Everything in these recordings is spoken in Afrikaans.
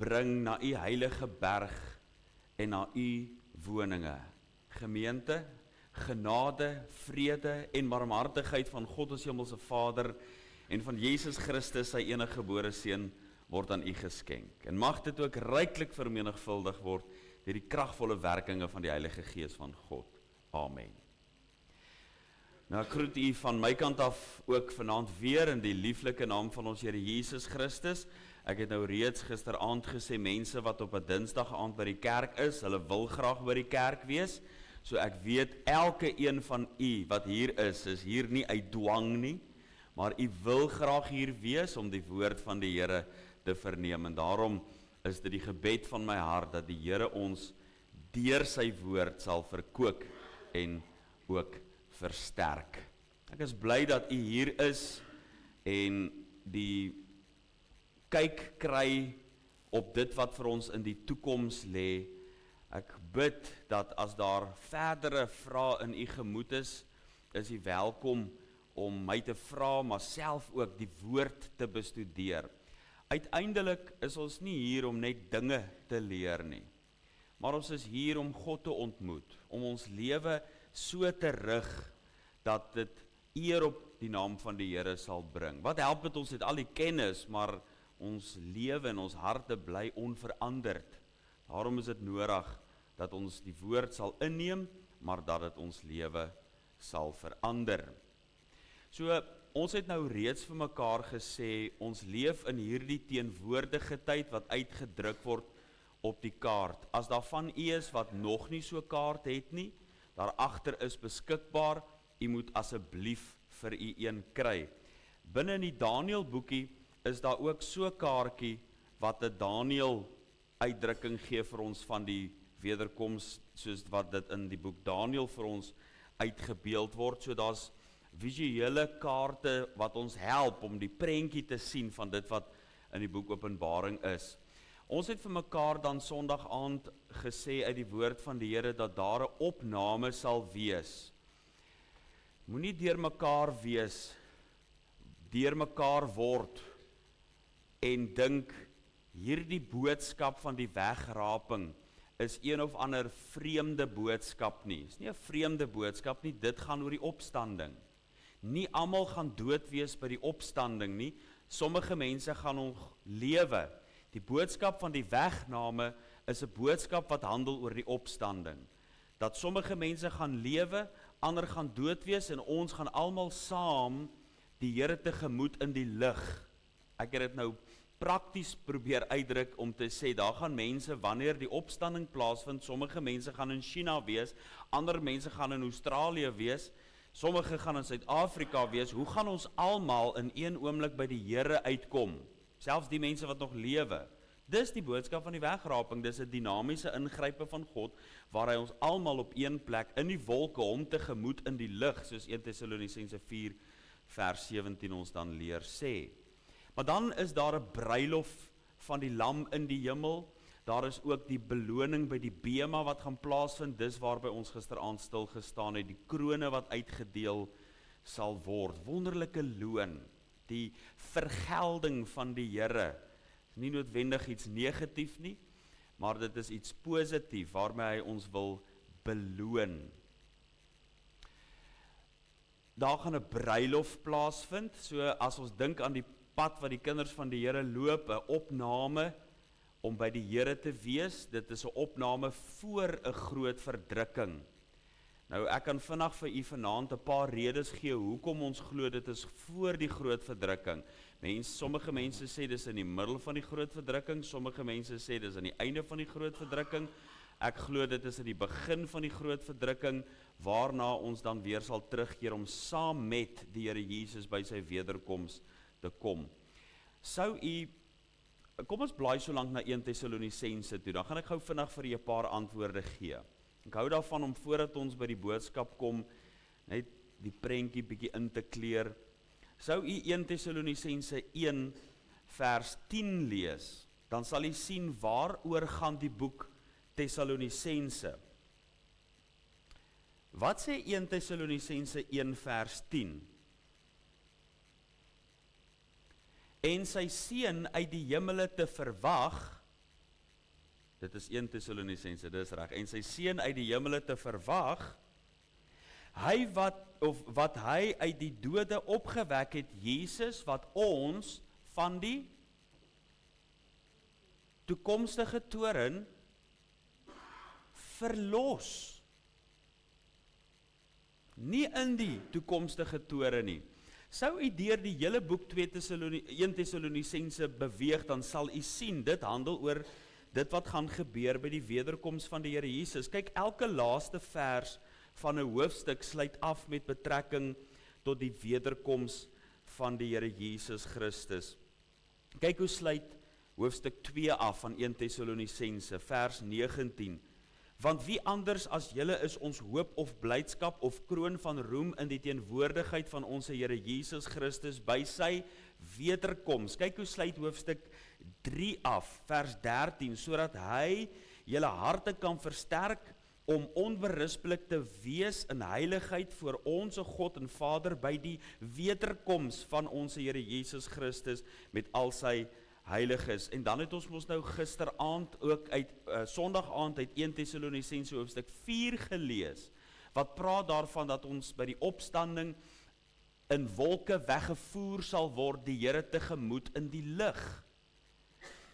bring na u heilige berg en na u woninge. Gemeente, genade, vrede en barmhartigheid van God ons hemelse Vader en van Jesus Christus sy enige gebore seun word aan u geskenk. En mag dit ook ryklik vermenigvuldig word deur die kragvolle werkinge van die Heilige Gees van God. Amen. Nou ek groet u van my kant af ook vanaand weer in die lieflike naam van ons Here Jesus Christus. Ek het nou reeds gisteraand gesê, mense wat op 'n Dinsdag aand by die kerk is, hulle wil graag by die kerk wees. So ek weet elke een van u wat hier is hier nie uit dwang nie, maar u wil graag hier wees om die woord van die Here te verneem. En daarom is dit die gebed van my hart dat die Here ons deur sy woord sal verkoop en ook versterk. Ek is bly dat u hier is en die kyk kry op dit wat vir ons in die toekoms lê. Ek bid dat as daar verdere vrae in u gemoed is u welkom om my te vra, maar self ook die woord te bestudeer. Uiteindelik is ons nie hier om net dinge te leer nie, maar ons is hier om God te ontmoet, om ons lewe so te rig dat dit eer op die naam van die Here sal bring. Wat help dit ons het al die kennis, maar ons lewe en ons harte bly onveranderd. Daarom is dit nodig dat ons die woord sal inneem, maar dat dit ons lewe sal verander. So, ons het nou reeds vir mekaar gesê, ons leef in hierdie teenwoordige tyd wat uitgedruk word op die kaart. As daar van u is wat nog nie so kaart het nie, daar agter is beskikbaar, u moet asseblief vir u een kry. Binne in die Daniël boekie is daar ook so kaartjie wat 'n Daniël uitdrukking gee vir ons van die wederkoms, soos wat dit in die boek Daniël vir ons uitgebeeld word. So daar's visuele kaarte wat ons help om die prentjie te sien van dit wat in die boek Openbaring is. Ons het vir mekaar dan Sondag aand gesê uit die woord van die Here dat daar 'n opname sal wees. Moenie deur mekaar wees, deur mekaar word en dink hierdie boodskap van die wegraping is een of ander vreemde boodskap nie. Is nie 'n vreemde boodskap nie, dit gaan oor die opstanding. Nie almal gaan dood wees by die opstanding nie, sommige mense gaan nog lewe. Die boodskap van die wegname is 'n boodskap wat handel oor die opstanding. Dat sommige mense gaan lewe, ander gaan dood wees en ons gaan almal saam die Here tegemoet in die lig. Ek het dit nou prakties probeer uitdruk om te sê, daar gaan mense, wanneer die opstanding plaasvind, sommige mense gaan in China wees, ander mense gaan in Australië wees, sommige gaan in Suid-Afrika wees. Hoe gaan ons almal in een oomblik by die Here uitkom? Selfs die mense wat nog lewe. Dis die boodskap van die wegraping, dis 'n dinamiese ingrype van God, waar hy ons almal op een plek in die wolke hom tegemoet in die lig, soos 1 Tessalonisense 4 vers 17 ons dan leer sê. Maar dan is daar 'n bruilof van die lam in die hemel, daar is ook die beloning by die bema wat gaan plaasvind, dis waarby ons gisteraand stil gestaan het, die krone wat uitgedeel sal word, wonderlike loon, die vergelding van die Here, nie noodwendig iets negatief nie, maar dit is iets positief, waarmee hy ons wil beloon. Daar gaan 'n bruilof plaasvind, so as ons dink aan die pad wat die kinders van die Here loop, 'n opname om by die Here te wees, dit is 'n opname voor 'n groot verdrukking. Nou ek kan vinnig vir u vanaand 'n paar redes gee hoekom ons glo dit is voor die groot verdrukking. Sommige mense sê dis in die middel van die groot verdrukking, sommige mense sê dis aan die einde van die groot verdrukking. Ek glo dit is in die begin van die groot verdrukking, waarna ons dan weer sal terugkeer om saam met die Here Jesus by sy wederkoms te kom. Kom ons blaai so lank na 1 Tessalonisense toe, dan gaan ek gou vinnig vir julle 'n paar antwoorde gee. Ek hou daarvan om voordat ons by die boodskap kom, net die prentjie bietjie in te kleur. Sou u 1 Tessalonisense 1 vers 10 lees, dan sal u sien waaroor gaan die boek Tessalonisense. Wat sê 1 Tessalonisense 1 vers 10? En sy seun uit die hemele te verwag, Dit is 1 Tessalonisense, dis reg. En sy seun uit die hemele te verwag, hy wat hy uit die dode opgewek het, Jesus, wat ons van die toekomstige toorn verlos. Nie in die toekomstige toorn nie. Sou u deur die hele boek 1 Tessalonisense beweeg, dan sal u sien, dit handel oor dit wat gaan gebeur by die wederkoms van die Here Jesus. Kyk, elke laaste vers van 'n hoofstuk sluit af met betrekking tot die wederkoms van die Here Jesus Christus. Kyk hoe sluit hoofstuk 2 af van 1 Tessalonisense, vers 19. Want wie anders as julle is ons hoop of blydskap of kroon van roem in die teenwoordigheid van ons Here Jesus Christus by sy wederkoms. Kyk hoe sluit hoofstuk 3 af, vers 13, sodat hy julle harte kan versterk om onberispelik te wees in heiligheid voor ons God en Vader by die wederkoms van ons Here Jesus Christus met al sy heiliges. En dan het ons mos nou gisteraand ook uit Sondag aand uit 1 Tessalonisense hoofstuk 4 gelees, wat praat daarvan dat ons by die opstanding in wolke weggevoer sal word die Here tegemoet in die lig.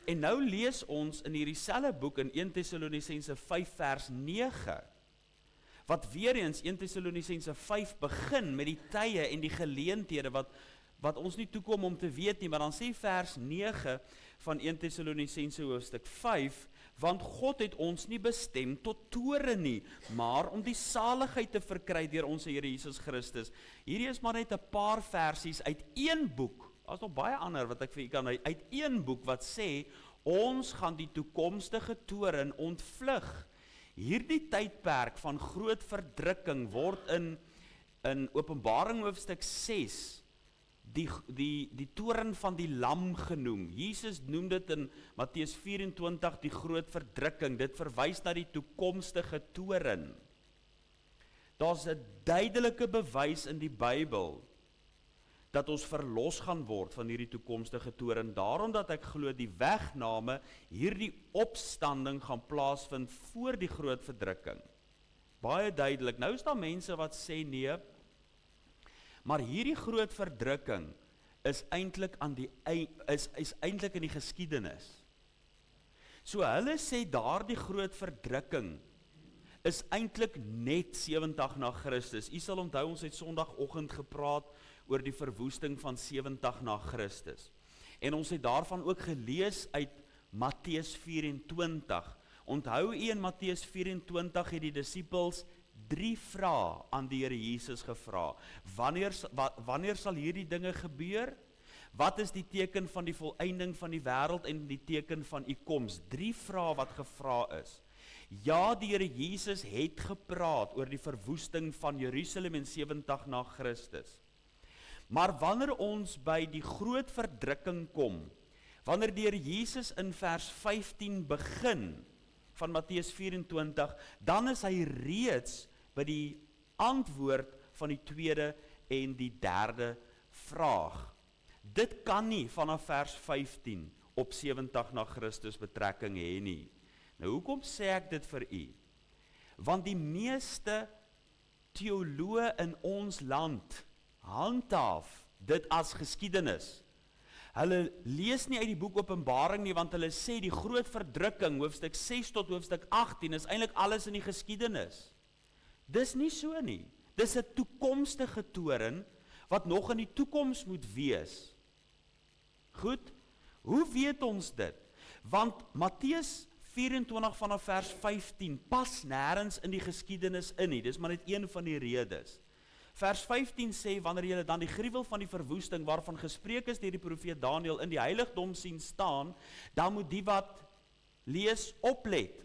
En nou lees ons in hierdie selfe boek in 1 Tessalonisense 5 vers 9, wat weer eens 1 Tessalonisense 5 begin met die tye en die geleenthede wat ons nie toekom om te weet nie, maar dan sê vers 9 van 1 Tessalonisense hoofstuk 5, want God het ons nie bestem tot toorn nie, maar om die saligheid te verkry deur ons Here Jesus Christus. Hierdie is maar net 'n paar versies uit een boek. Daar's nog baie ander wat ek vir u kan uit een boek wat sê, ons gaan die toekomstige toorn ontvlug. Hierdie tydperk van groot verdrukking word in Openbaring hoofstuk 6 die toorn van die lam genoem. Jesus noem dit in Matteus 24 die groot verdrukking. Dit verwys na die toekomstige toorn. Daar's 'n duidelike bewys in die Bybel dat ons verlos gaan word van hierdie toekomstige toorn, daarom dat ek glo die wegname, hierdie opstanding gaan plaasvind voor die groot verdrukking. Baie duidelik. Nou is daar mense wat sê nee, maar hierdie groot verdrukking is eintlik is eintlik in die geskiedenis. So hulle sê daardie groot verdrukking is eintlik net 70 na Christus. U sal onthou ons het Sondagoggend gepraat oor die verwoesting van 70 na Christus. En ons het daarvan ook gelees uit Matteus 24. Onthou u in Matteus 24 het die disippels 3 vrae aan die Here Jesus gevra. Wanneer sal hierdie dinge gebeur? Wat is die teken van die volëinding van die wêreld en die teken van u koms? 3 vrae wat gevra is. Ja, die Here Jesus het gepraat oor die verwoesting van Jerusalem in 70 na Christus. Maar wanneer ons by die groot verdrukking kom, wanneer die Here Jesus in vers 15 begin van Matteus 24, dan is hy reeds by die antwoord van die tweede en die derde vraag. Dit kan nie vanaf vers 15 op 70 na Christus betrekking hê nie. Nou hoekom sê ek dit vir u? Want die meeste teoloë in ons land handhaaf dit as geskiedenis. Hulle lees nie uit die boek Openbaring nie, want hulle sê die groot verdrukking, hoofstuk 6 tot hoofstuk 18, is eintlik alles in die geskiedenis. Dis nie so nie. Dis 'n toekomstige toorn, wat nog in die toekoms moet wees. Goed, hoe weet ons dit? Want Matteus 24 vanaf vers 15 pas nêrens in die geskiedenis in nie, dis maar net een van die redes. Vers 15 sê, wanneer julle dan die gruwel van die verwoesting, waarvan gespreek is deur die profeet Daniël, in die heiligdom sien staan, dan moet die wat lees oplet.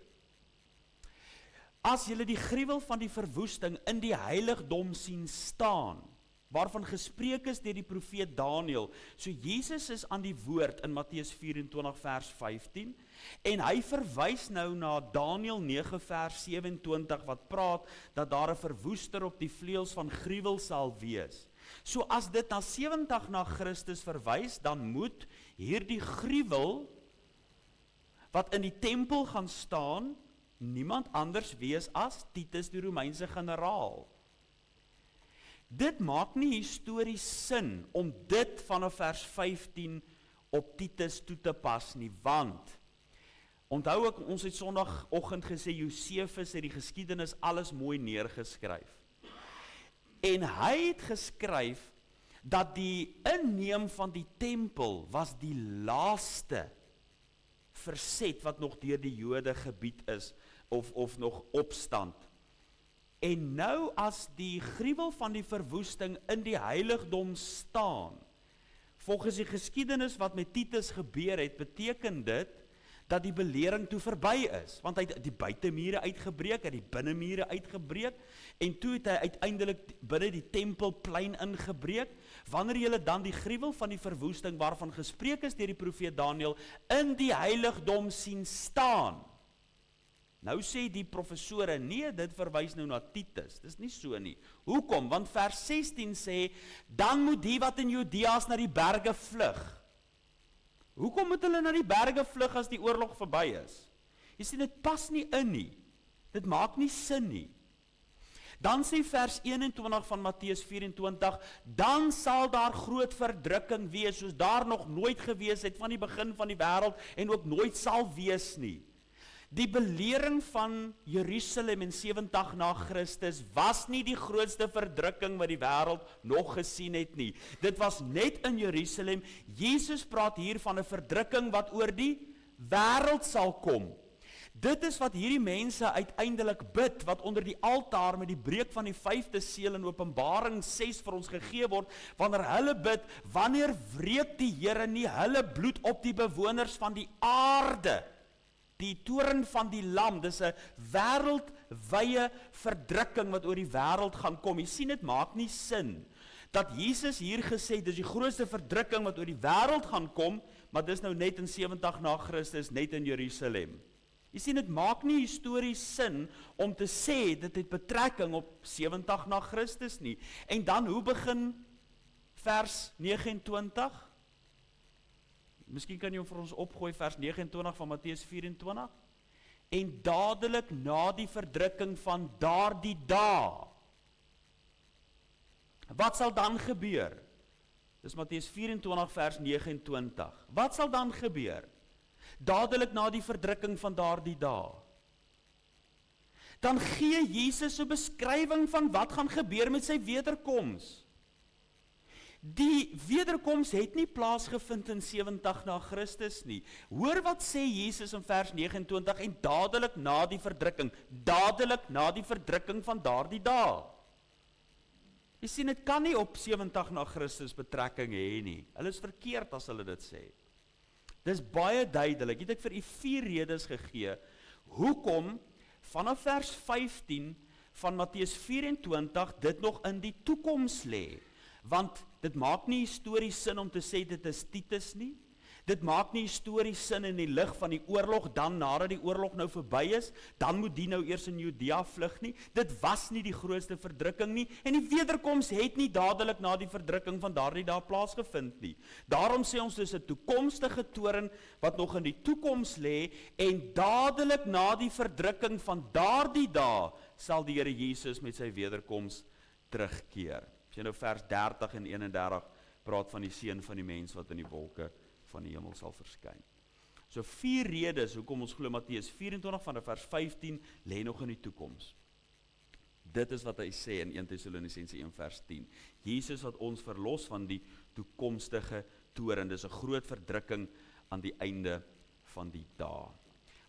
As julle die gruwel van die verwoesting in die heiligdom sien staan, waarvan gespreek is deur die profeet Daniël, so Jesus is aan die woord in Matteus 24 vers 15, en hy verwys nou na Daniël 9 vers 27, wat praat dat daar 'n verwoester op die vleuels van gruwel sal wees. So as dit na 70 na Christus verwys, dan moet hierdie gruwel wat in die tempel gaan staan, niemand anders wees as Titus die Romeinse generaal. Dit maak nie histories sin om dit vanaf vers 15 op Titus toe te pas nie, want onthou ek, ons het Sondagoggend gesê, Josefus het die geskiedenis alles mooi neergeskryf. En hy het geskryf dat die inneem van die tempel was die laaste verset wat nog deur die Jode gebied is, of nog opstand. En nou as die gruwel van die verwoesting in die heiligdom staan, volgens die geskiedenis wat met Titus gebeur het, beteken dit dat die belering toe verby is, want hy het die buitemure uitgebreek, hy het die binnenmure uitgebreek, en toe het hy uiteindelik binne die tempelplein ingebreek, wanneer julle dan die gruwel van die verwoesting waarvan gespreek is deur die profeet Daniël in die heiligdom sien staan. Nou sê die professore, nee, dit verwys nou na Titus, dis nie so nie. Hoekom? Want vers 16 sê, dan moet die wat in Judeas na die berge vlug. Hoekom moet hulle na die berge vlug as die oorlog verby is? Jy sien, dit pas nie in nie. Dit maak nie sin nie. Dan sê vers 21 van Matteus 24, dan sal daar groot verdrukking wees, soos daar nog nooit gewees het van die begin van die wêreld en ook nooit sal wees nie. Die belering van Jerusalem in 70 na Christus was nie die grootste verdrukking wat die wêreld nog gesien het nie. Dit was net in Jerusalem. Jesus praat hier van 'n verdrukking wat oor die wêreld sal kom. Dit is wat hierdie mense uiteindelik bid, wat onder die altaar met die breek van die 5de seël in Openbaring 6 vir ons gegee word, wanneer hulle bid, wanneer wreek die Here nie hulle bloed op die bewoners van die aarde? Die toorn van die lam, dis 'n wêreldwye verdrukking wat oor die wêreld gaan kom. Jy sien, dit maak nie sin dat Jesus hier gesê, dis die grootste verdrukking wat oor die wêreld gaan kom, maar dis nou net in 70 na Christus, net in Jerusalem. Jy sien, dit maak nie histories sin om te sê, dit het betrekking op 70 na Christus nie. En dan, hoe begin vers 29? Miskien kan jy hom vir ons opgooi, vers 29 van Matteus 24. En dadelik na die verdrukking van daardie dae, wat sal dan gebeur? Dis Matteus 24 vers 29. Wat sal dan gebeur? Dadelik na die verdrukking van daardie dae. Dan gee Jesus 'n beskrywing van wat gaan gebeur met sy wederkoms. Die wederkoms het nie plaasgevind in 70 na Christus nie. Hoor wat sê Jesus in vers 29, en dadelik na die verdrukking van daardie dae. Jy sien, dit kan nie op 70 na Christus betrekking hê nie. Hulle is verkeerd as hulle dit sê. Dis baie duidelik. Het ek vir u 4 redes gegee, hoekom vanaf vers 15 van Matteus 24 dit nog in die toekoms lê. Want dit maak nie histories sin om te sê dit is Titus nie. Dit maak nie histories sin in die lig van die oorlog, dan nadat die oorlog nou verby is, dan moet die nou eers in Judea vlug nie. Dit was nie die grootste verdrukking nie, en die wederkoms het nie dadelik na die verdrukking van daardie dae plaasgevind nie. Daarom sê ons dis 'n toekomstige toorn wat nog in die toekoms lê, en dadelik na die verdrukking van daardie dae sal die Here Jesus met sy wederkoms terugkeer. As jy nou vers 30 en 31 praat van die seun van die mens wat in die wolke van die hemel sal verskyn. So 4 redes hoekom ons glo Matteus 24 van vers 15 lê nog in die toekoms. Dit is wat hy sê in 1 Tessalonisense 1 vers 10. Jesus wat ons verlos van die toekomstige toorn. Dis 'n groot verdrukking aan die einde van die dae.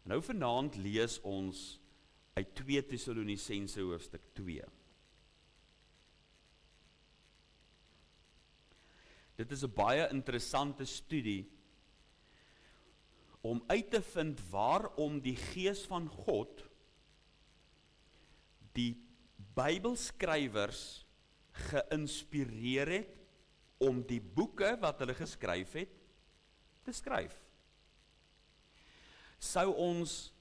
Nou vanaand lees ons uit 2 Tessalonisense hoofstuk 2. Dit is 'n baie interessante studie om uit te vind waarom die Gees van God die Bybelskrywers geïnspireer het om die boeke wat hulle geskryf het te skryf. Sou ons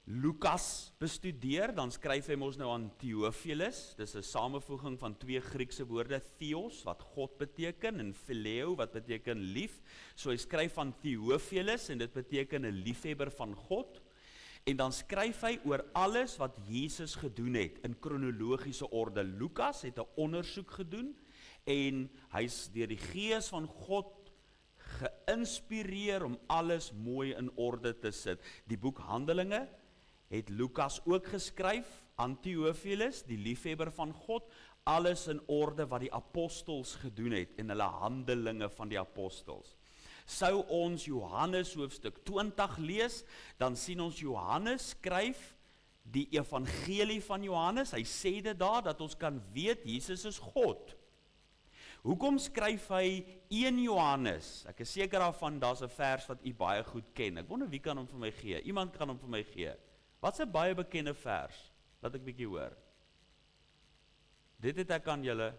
Lukas bestudeer, dan skryf hy mos nou aan Theophilus. Dis 'n samevoeging van twee Griekse woorde, theos wat God beteken en phileo wat beteken lief. So hy skryf van Theophilus en dit beteken 'n liefhebber van God. En dan skryf hy oor alles wat Jesus gedoen het in kronologiese orde. Lukas het 'n ondersoek gedoen en hy's deur die Gees van God geïnspireer om alles mooi in orde te sit. Die boek Handelinge het Lukas ook geskryf aan Theophilus, die liefhebber van God, alles in orde wat die apostels gedoen het en hulle handelinge van die apostels. Sou ons Johannes hoofstuk 20 lees, dan sien ons Johannes skryf die evangelie van Johannes. Hy sê dit daar, dat ons kan weet, Jesus is God. Hoekom skryf hy 1 Johannes? Ek is seker daarvan, daar's 'n vers wat u baie goed ken. Ek wonder wie kan hom vir my gee? Iemand kan hom vir my gee. Wat is 'n baie bekende vers? Laat ek bietjie hoor. Dit het ek aan julle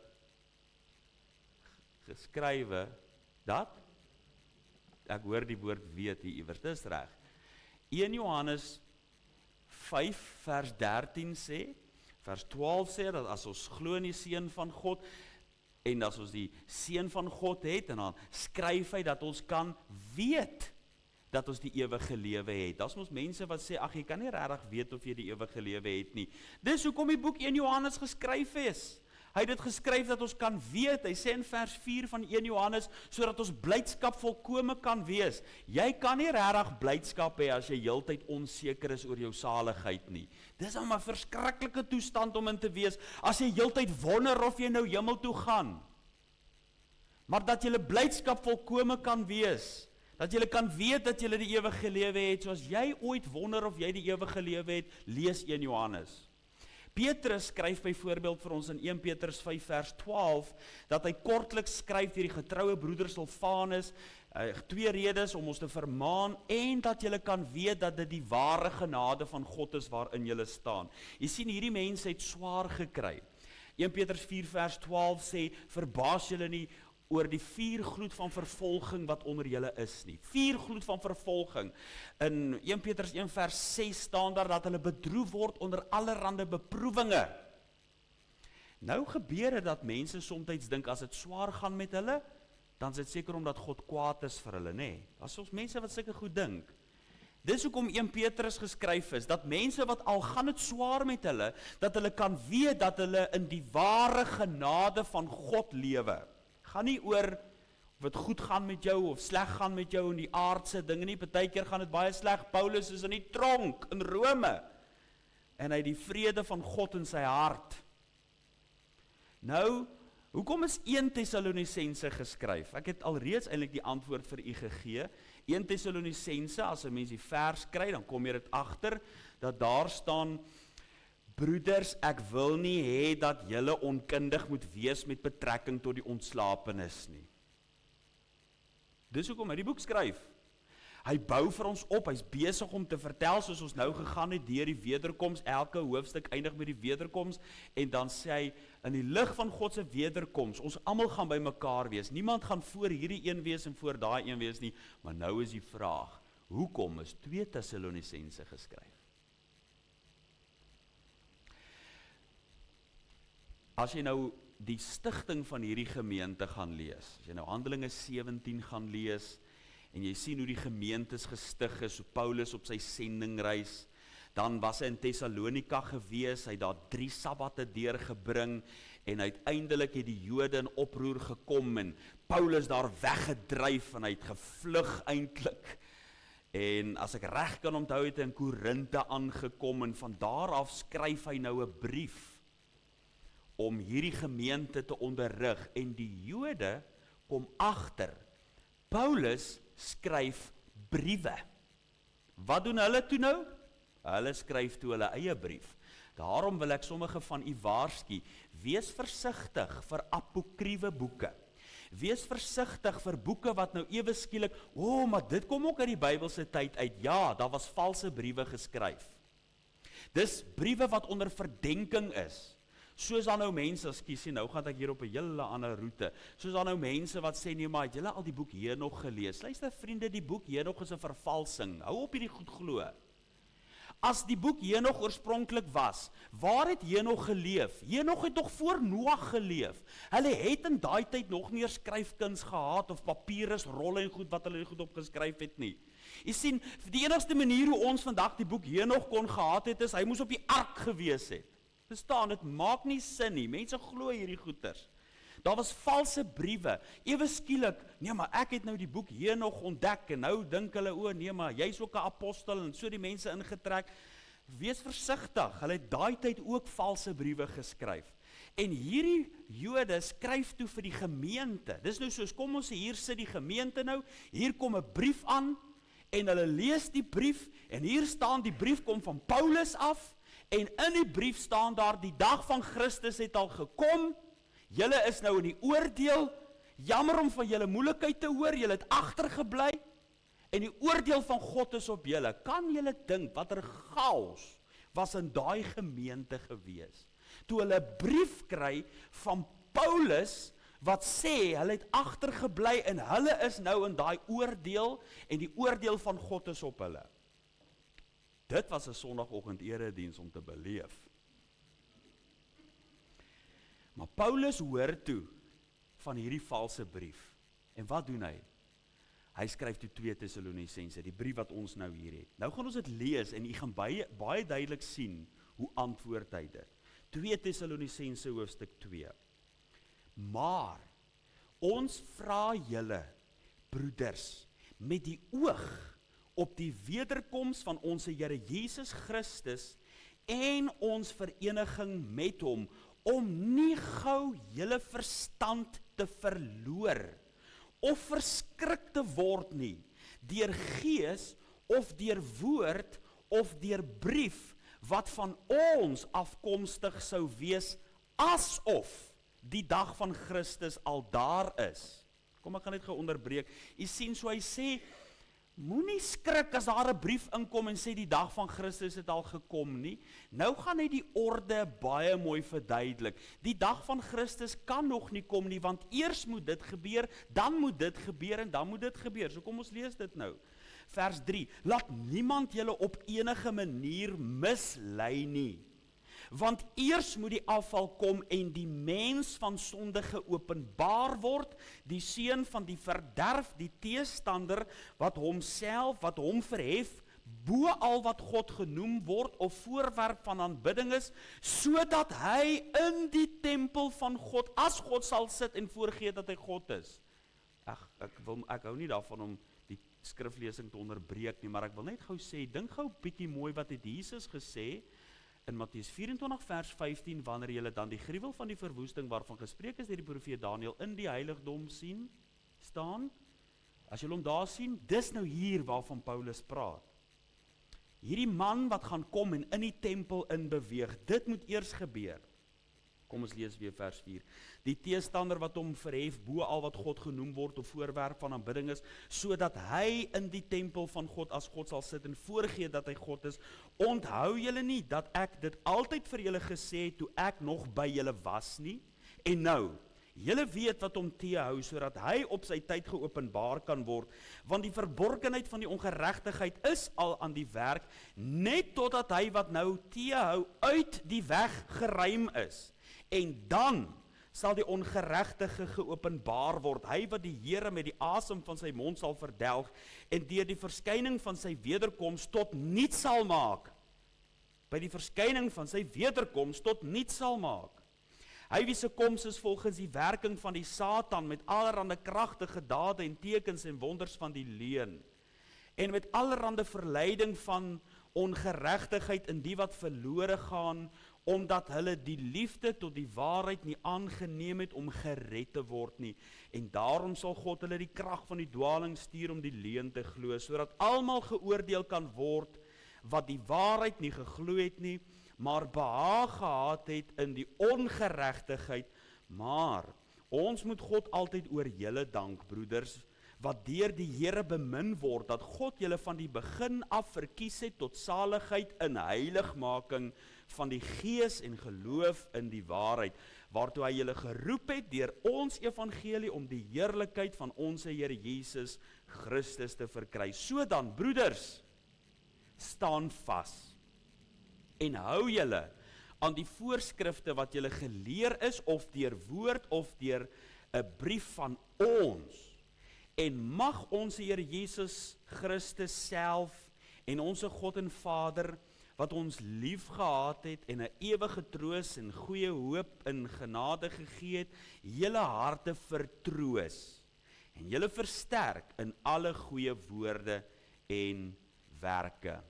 geskrywe, dat? Ek hoor die woord weet hier iewers, dis reg. 1 Johannes 5 vers 13 sê, vers 12 sê, dat as ons glo in die Seun van God, en as ons die Seun van God het, en dan skryf hy dat ons kan weet, dat ons die ewige lewe het. Daar's mos mense wat sê, ag jy kan nie regtig weet of jy die ewige lewe het nie. Dis hoekom die boek 1 Johannes geskryf is. Hy het dit geskryf dat ons kan weet. Hy sê in vers 4 van 1 Johannes, sodat ons blydskap volkome kan wees. Jy kan nie regtig blydskap hê as jy heeltyd onseker is oor jou saligheid nie. Dis al 'n verskriklike toestand om in te wees, as jy heeltyd wonder of jy nou hemel toe gaan. Maar dat jy blydskap volkome kan wees, dat jy kan weet dat jy die ewige lewe het, soos jy ooit wonder of jy die ewige lewe het, lees 1 Johannes. Petrus skryf byvoorbeeld vir ons in 1 Petrus 5 vers 12, dat hy kortliks skryf deur die getroue broeder Silvanus, 2 redes om ons te vermaan, en dat jy kan weet dat dit die ware genade van God is waarin jy staan. Jy sien, hierdie mense het swaar gekry. 1 Petrus 4 vers 12 sê, verbaas julle nie oor die vuurgloed van vervolging wat onder julle is nie. Vuurgloed van vervolging. In 1 Petrus 1 vers 6 staan daar dat hulle bedroef word onder allerhande beproewinge. Nou gebeur dit dat mense soms dink as dit swaar gaan met hulle, dan is dit seker omdat God kwaad is vir hulle, nê? Daar's soms mense wat sulke goed dink. Dis hoekom 1 Petrus geskryf is, dat mense wat al gaan het swaar met hulle, dat hulle kan weet dat hulle in die ware genade van God lewe. Gaan nie oor of het goed gaan met jou of sleg gaan met jou in die aardse dinge nie. Partykeer gaan dit baie sleg. Paulus is in die tronk in Rome en hy het die vrede van God in sy hart. Nou, hoekom is 1 Tessalonisense geskryf? Ek het alreeds eintlik die antwoord vir u gegee. 1 Tessalonisense, as 'n mens die vers kry, dan kom jy dit agter dat daar staan: broeders, ek wil nie hê dat julle onkundig moet wees met betrekking tot die ontslapenis nie. Dis hoekom hy die boek skryf. Hy bou vir ons op, hy's besig om te vertel, soos ons nou gegaan het deur die wederkoms, elke hoofstuk eindig met die wederkoms, en dan sê hy, in die lig van God se wederkoms, ons almal gaan by mekaar wees, niemand gaan voor hierdie een wees en voor daai een wees nie, maar nou is die vraag, hoekom is 2 Tessalonisense geskryf? As jy nou die stigting van hierdie gemeente gaan lees, as jy nou Handelinge 17 gaan lees, en jy sien hoe die gemeentes gestig is, hoe Paulus op sy sendingreis, dan was hy in Thessalonika gewees, hy het daar 3 sabbate deurgebring, en uiteindelik het die Jode in oproer gekom, en Paulus daar weggedryf, en hy het gevlug eintlik, en as ek reg kan onthou, het hy in Korinthe aangekom, en van daar af skryf hy nou 'n brief, om hierdie gemeente te onderrig, en die Jode kom agter, Paulus skryf briewe. Wat doen hulle toe nou? Hulle skryf toe hulle eie brief. Daarom wil ek sommige van u waarsku, wees versigtig vir apokriewe boeke. Wees versigtig vir boeke wat nou ewe skielik, maar dit kom ook uit die Bybelse tyd uit. Ja, daar was valse briewe geskryf. Dis briewe wat onder verdenking is. Soos dan nou mense, ekskuusie, nou gaan ek hier op 'n hele ander roete, soos dan nou mense wat sê, nee, maar het julle al die boek Henog gelees? Luister vriende, die boek Henog is 'n vervalsing, hou op hierdie goed glo. As die boek Henog oorspronklik was, waar het Henog geleef? Henog het nog voor Noag geleef. Hulle het in daai tyd nog nie skryfkuns gehad of papierus, rolle en goed wat hulle goed opgeskryf het nie. Jy sien, die enigste manier hoe ons vandag die boek Henog kon gehad het, is hy moes op die ark gewees het. Verstaan, dit maak nie sin nie. Mense glo hierdie goeters. Daar was valse briewe. Ewe skielik, nee maar ek het nou die boek Henog ontdek en nou dink hulle, o nee maar jy's ook 'n apostel en so die mense ingetrek. Wees versigtig, hulle het daai tyd ook valse briewe geskryf. En hierdie Jode skryf toe vir die gemeente. Dis nou soos, kom ons sê, hier sit die gemeente nou, hier kom 'n brief aan en hulle lees die brief en hier staan die brief kom van Paulus af en in die brief staan daar die dag van Christus het al gekom. Julle is nou in die oordeel, jammer om van julle moeilikheid te hoor, julle het agtergebly, en die oordeel van God is op julle. Kan julle dink, wat 'n chaos was in daai gemeente gewees, toe hulle 'n brief kry van Paulus, wat sê, hulle het agtergebly, en hulle is nou in daai oordeel, en die oordeel van God is op hulle. Dit was 'n Sondagoggend erediens om te beleef. Maar Paulus hoor toe van hierdie valse brief. En wat doen hy? Hy skryf toe 2 Tessalonisense, die brief wat ons nou hier het. Nou gaan ons dit lees en u gaan baie duidelik sien hoe antwoord hy dit. 2 Tessalonisense hoofstuk 2. Maar ons vra julle, broeders, met die oog op die wederkoms van ons Here Jesus Christus en ons vereniging met hom, om nie gou julle verstand te verloor of verskrik te word nie, deur gees of deur woord of deur brief wat van ons afkomstig sou wees, asof die dag van Christus al daar is. Kom, ek gaan net gou onderbreek. Jy sien, so hy sê, moenie skrik as daar 'n brief inkom en sê die dag van Christus het al gekom nie. Nou gaan hy die orde baie mooi verduidelik. Die dag van Christus kan nog nie kom nie, want eers moet dit gebeur, dan moet dit gebeur en dan moet dit gebeur. So kom ons lees dit nou. Vers 3. Laat niemand julle op enige manier mislei nie. Want eers moet die afval kom en die mens van sonde geopenbaar word, die seun van die verderf, die teestander, wat hom verhef, bo al wat God genoem word, of voorwerp van aanbidding is, sodat hy in die tempel van God, as God sal sit en voorgee dat hy God is. Ek hou nie daarvan om die skriflesing te onderbreek nie, maar ek wil net gou sê, dink gou bietjie mooi wat het Jesus gesê, in Matteus 24 vers 15, wanneer julle dan die gruwel van die verwoesting waarvan gespreek is deur die profeet Daniël in die heiligdom staan, as julle hom daar sien, dis nou hier waarvan Paulus praat. Hierdie man wat gaan kom en in die tempel inbeweeg, dit moet eers gebeur. Kom ons lees weer vers 4. Die teestander wat hom verhef, bo al wat God genoem word, of voorwerp van aanbidding is, sodat hy in die tempel van God as God sal sit en voorgee dat hy God is. Onthou julle nie dat ek dit altyd vir julle gesê het toe ek nog by julle was nie? En nou, julle weet wat hom teehou, sodat hy op sy tyd geopenbaar kan word, want die verborgenheid van die ongeregtigheid is al aan die werk, net totdat hy wat nou teehou uit die weg geruim is. En dan sal die ongeregtige geopenbaar word, hy wat die Here met die asem van sy mond sal verdelg, en deur die verskyning van sy wederkoms tot niets sal maak. By die verskyning van sy wederkoms tot niets sal maak. Hy wie se koms is volgens die werking van die Satan, met allerhande kragtige dade en tekens en wonders van die leuen, en met allerhande verleiding van ongeregtigheid in die wat verlore gaan, omdat hulle die liefde tot die waarheid nie aangeneem het om gered te word nie. En daarom sal God hulle die krag van die dwaling stuur om die leuen te glo, sodat almal geoordeel kan word wat die waarheid nie geglo het nie, maar behaag gehad het in die ongeregtigheid. Maar ons moet God altyd oor julle dank, broeders, wat deur die Here bemin word, dat God julle van die begin af verkies het tot saligheid in heiligmaking van die gees en geloof in die waarheid, waartoe hy julle geroep het deur ons evangelie om die heerlikheid van ons Here Jesus Christus te verkry. So dan, broeders, staan vas. en hou julle aan die voorskrifte wat julle geleer is, of deur woord, of deur 'n brief van ons. En mag ons Here Jesus Christus self en ons God en Vader, wat ons lief gehad het en 'n ewige troos en goeie hoop in genade gegee het, julle harte vertroos en julle versterk in alle goeie woorde en werke.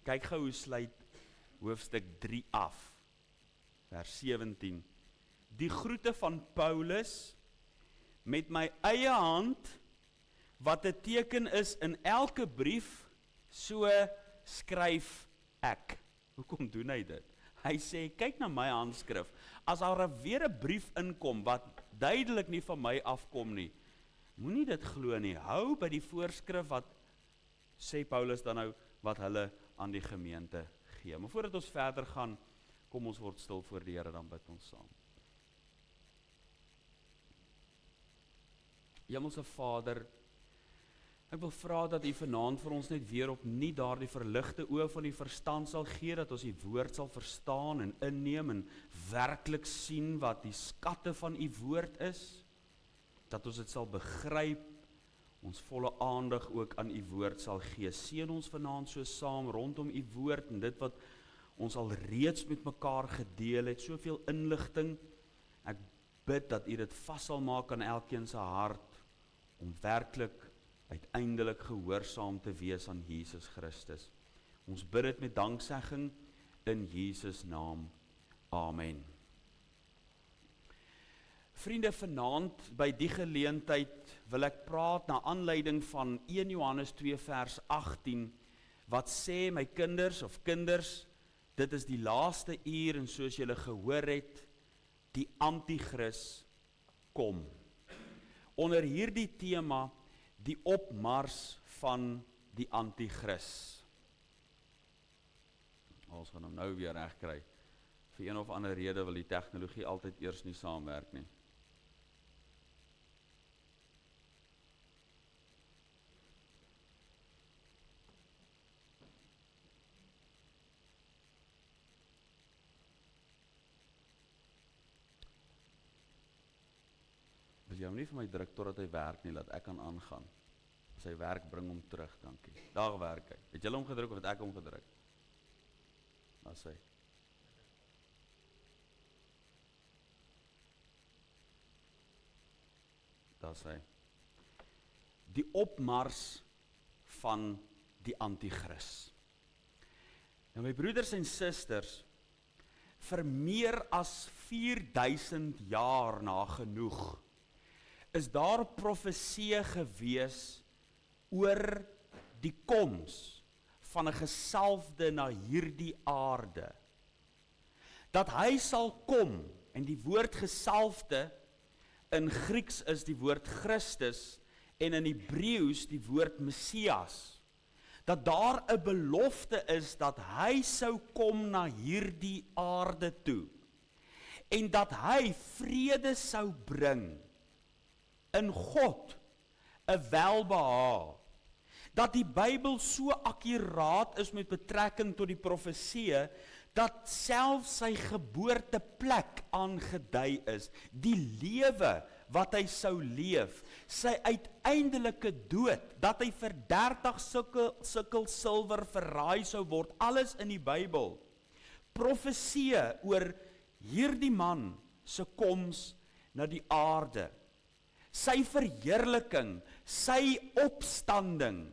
Kyk gou hoe sluit hoofstuk 3 af, vers 17. Die groete van Paulus met my eie hand, wat 'n teken is in elke brief, so skryf ek. Hoekom doen hy dit? Hy sê, kyk na my handskrif, as daar weer 'n brief inkom, wat duidelik nie van my afkom nie, moenie dit glo nie, hou by die voorskrif wat, sê Paulus dan nou, wat hulle aan die gemeente gee. Maar voordat ons verder gaan, kom ons word stil voor die Here, dan bid ons saam. Hemelse Vader, ek wil vra dat U vanaand vir ons net weer opnuut daardie verligte oë van die verstand sal gee, dat ons die woord sal verstaan en inneem en werklik sien wat die skatte van U woord is, dat ons dit sal begryp, ons volle aandag ook aan U woord sal gee. Seën ons vanaand so saam rondom U woord en dit wat ons al reeds met mekaar gedeel het, soveel inligting. Ek bid dat U dit vas sal maak aan elkeen se hart, om werklik uiteindelik gehoorsaam te wees aan Jesus Christus. Ons bid dit met danksegging in Jesus naam. Amen. Vriende, vanaand by die geleentheid wil ek praat na aanleiding van 1 Johannes 2 vers 18, wat sê, my kinders, dit is die laaste uur, en soos julle gehoor het, die Antichrist kom. Onder hierdie tema, die opmars van die Antichrist. Ons gaan hom nou weer regkry. Vir een of ander rede wil die tegnologie altyd eers nie saamwerk nie. Wil jy hom nie vir my druk totdat hy werk nie, laat ek kan aangaan. As hy werk, bring hom terug, dankie. Daar werk hy. Het julle hom gedruk of het ek hom gedruk? Daar sê. Daar sê. Die opmars van die Antichrist. Nou my broeders en susters, vir meer as 4000 jaar na genoeg, is daar profeseë gewees oor die koms van 'n gesalfde na hierdie aarde. Dat hy sal kom, en die woord gesalfde in Grieks is die woord Christus en in Hebreëus die woord Messias. Dat daar 'n belofte is dat hy sou kom na hierdie aarde toe en dat hy vrede sou bring in God, 'n welbehae, dat die Bybel so akkuraat is met betrekking tot die profeseë, dat selfs sy geboorteplek aangedui is, die lewe wat hy sou leef, sy uiteindelike dood, dat hy vir 30 sikkel silwer verraai sou word, alles in die Bybel, profeseë oor hierdie man se koms na die aarde, sy verheerliking, sy opstanding,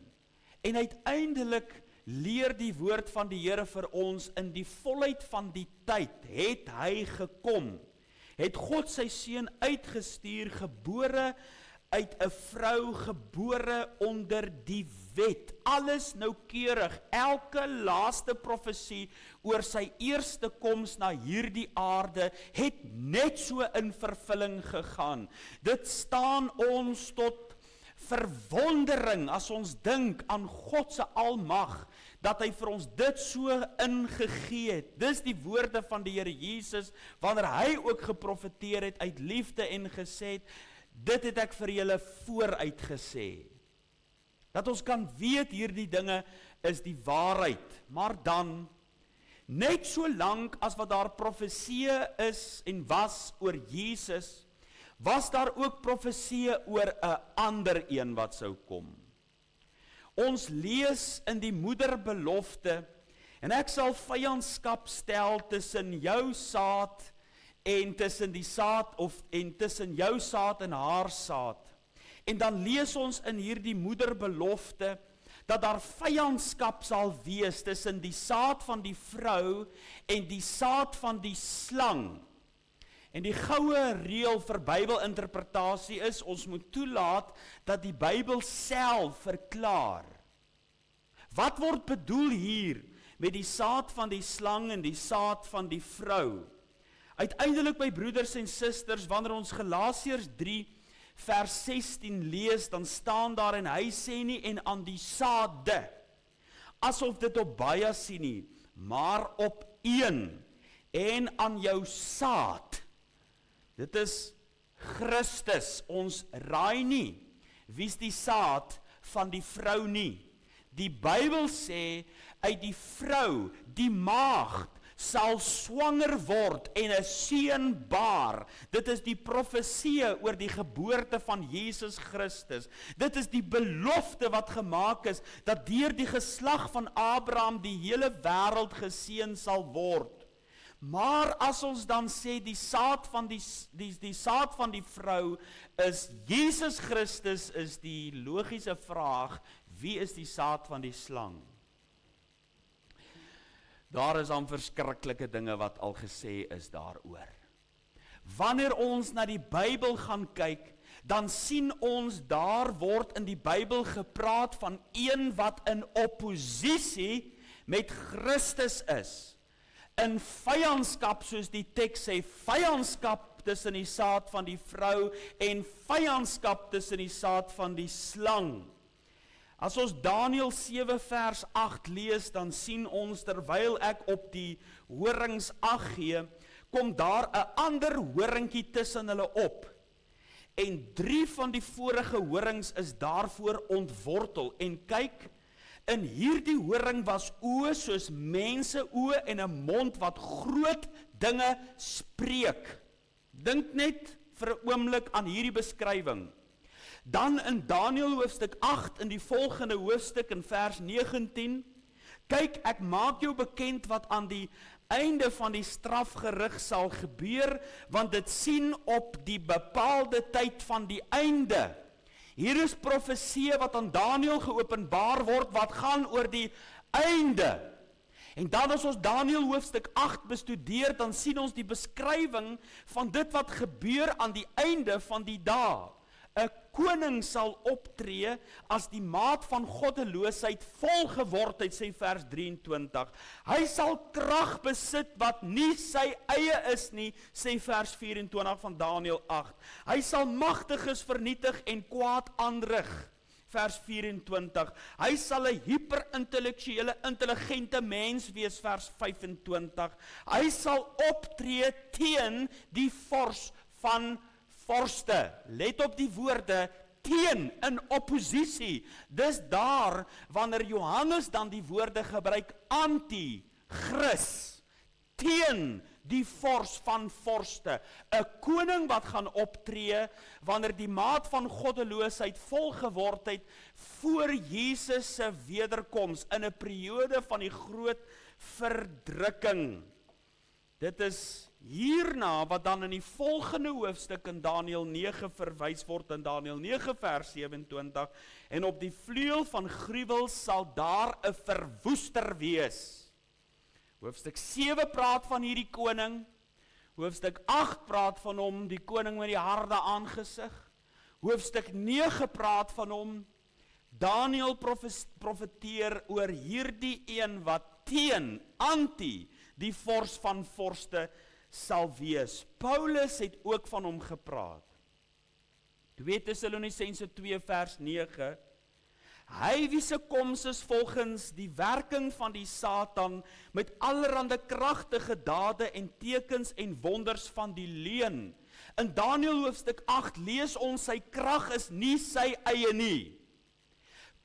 en uiteindelik leer die woord van die Here vir ons, in die volheid van die tyd het hy gekom, het God sy seun uitgestuur, gebore uit 'n vrou, gebore onder die wet, alles noukeurig, elke laaste profesie oor sy eerste koms na hierdie aarde, het net so in vervulling gegaan. Dit staan ons tot verwondering as ons dink aan God se almag, dat hy vir ons dit so ingegee het. Dis die woorde van die Here Jesus, wanneer hy ook geprofeteer het uit liefde en gesê het, dit het ek vir julle vooruit gesê. Dat ons kan weet hierdie dinge is die waarheid, maar dan Net so lank as wat daar profeseë is en was oor Jesus, was daar ook profeseë oor 'n ander een wat sou kom. Ons lees in die moederbelofte, en ek sal vyandskap stel tussen jou saad en tussen die saad en tussen jou saad en haar saad. En dan lees ons in hierdie moederbelofte dat daar vyandskap sal wees tussen die saad van die vrou en die saad van die slang. En die goue reël vir Bybelinterpretasie is, ons moet toelaat dat die Bybel self verklaar. Wat word bedoel hier met die saad van die slang en die saad van die vrou? Uiteindelik, my broeders en susters, wanneer ons Galasiërs 3 vers 16 lees, dan staan daar en hy sê nie en aan die saade, asof dit op baie sien nie, maar op een, en aan jou saad. Dit is Christus, ons raai nie, wie is die saad van die vrou nie. Die Bybel sê, uit die vrou, die maagd, sal swanger word en 'n seun baar. Dit is die profeseë oor die geboorte van Jesus Christus. Dit is die belofte wat gemaak is, dat deur die geslag van Abraham die hele wêreld geseën sal word. Maar as ons dan sê die saad van die saad van die vrou is Jesus Christus, is die logiese vraag, wie is die saad van die slang? Daar is dan verskriklike dinge wat al gesê is daaroor. Wanneer ons na die Bybel gaan kyk, dan sien ons daar word in die Bybel gepraat van een wat in opposisie met Christus is. In vyandskap, soos die teks sê, vyandskap tussen die saad van die vrou en vyandskap tussen die saad van die slang. As ons Daniël 7 vers 8 lees, dan sien ons, terwyl ek op die horings ag gee, kom daar 'n ander horingkie tussen hulle op. En 3 van die vorige horings is daarvoor ontwortel. En kyk, in hierdie horing was oë soos mense oë en 'n mond wat groot dinge spreek. Dink net vir 'n oomblik aan hierdie beskrywing. Dan in Daniël hoofstuk 8 in die volgende hoofstuk in vers 19, kyk, ek maak jou bekend wat aan die einde van die strafgerig sal gebeur, want dit sien op die bepaalde tyd van die einde. Hier is profeseë wat aan Daniël geopenbaar word, wat gaan oor die einde. En dan as ons Daniël hoofstuk 8 bestudeer, dan sien ons die beskrywing van dit wat gebeur aan die einde van die dae. 'n Koning sal optree as die maat van goddeloosheid vol gewordheid, sê vers 23. Hy sal krag besit wat nie sy eie is nie, sê vers 24 van Daniël 8. Hy sal magtiges vernietig en kwaad aanrig, vers 24. Hy sal 'n hyperintellektuele, intelligente mens wees, vers 25. Hy sal optree teen die vors van vorste. Let op die woorde, teen, in oppositie. Dis daar, wanneer Johannes dan die woorde gebruik, anti-Christ, teen die vors van vorste. 'n Koning wat gaan optree, wanneer die maat van goddeloosheid vol gewordheid voor Jesus se wederkoms, in 'n periode van die groot verdrukking. Dit is hierna wat dan in die volgende hoofstuk in Daniël 9 verwys word, in Daniël 9 vers 27, en op die vleuel van gruwel sal daar 'n verwoester wees. Hoofstuk 7 praat van hierdie koning, hoofstuk 8 praat van hom, die koning met die harde aangesig, hoofstuk 9 praat van hom, Daniël profeteer oor hierdie een wat teen, anti, die vors van vorste sal wees. Paulus het ook van hom gepraat. 2 Tessalonisense 2 vers 9, hy wie se koms is volgens die werking van die Satan, met allerhande kragtige dade en tekens en wonders van die leuen. In Daniël hoofstuk 8 lees ons, sy krag is nie sy eie nie.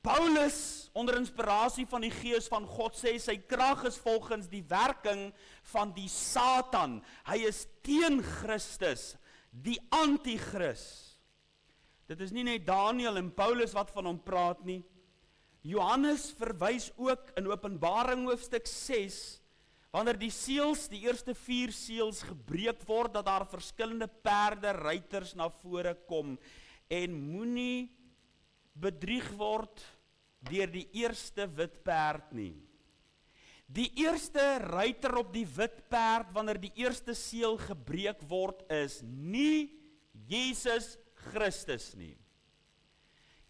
Paulus, onder inspirasie van die Gees van God, sê sy krag is volgens die werking van die Satan. Hy is teen Christus, die anti-Christ. Dit is nie net Daniel en Paulus wat van hom praat nie. Johannes verwys ook in Openbaring hoofstuk 6, wanneer die seels, die eerste 4 seels gebreek word, dat daar verskillende perde, ruiters na vore kom, en moenie bedrieg word deur die eerste wit perd nie. Die eerste ruiter op die wit perd, wanneer die eerste seël gebreek word, is nie Jesus Christus nie.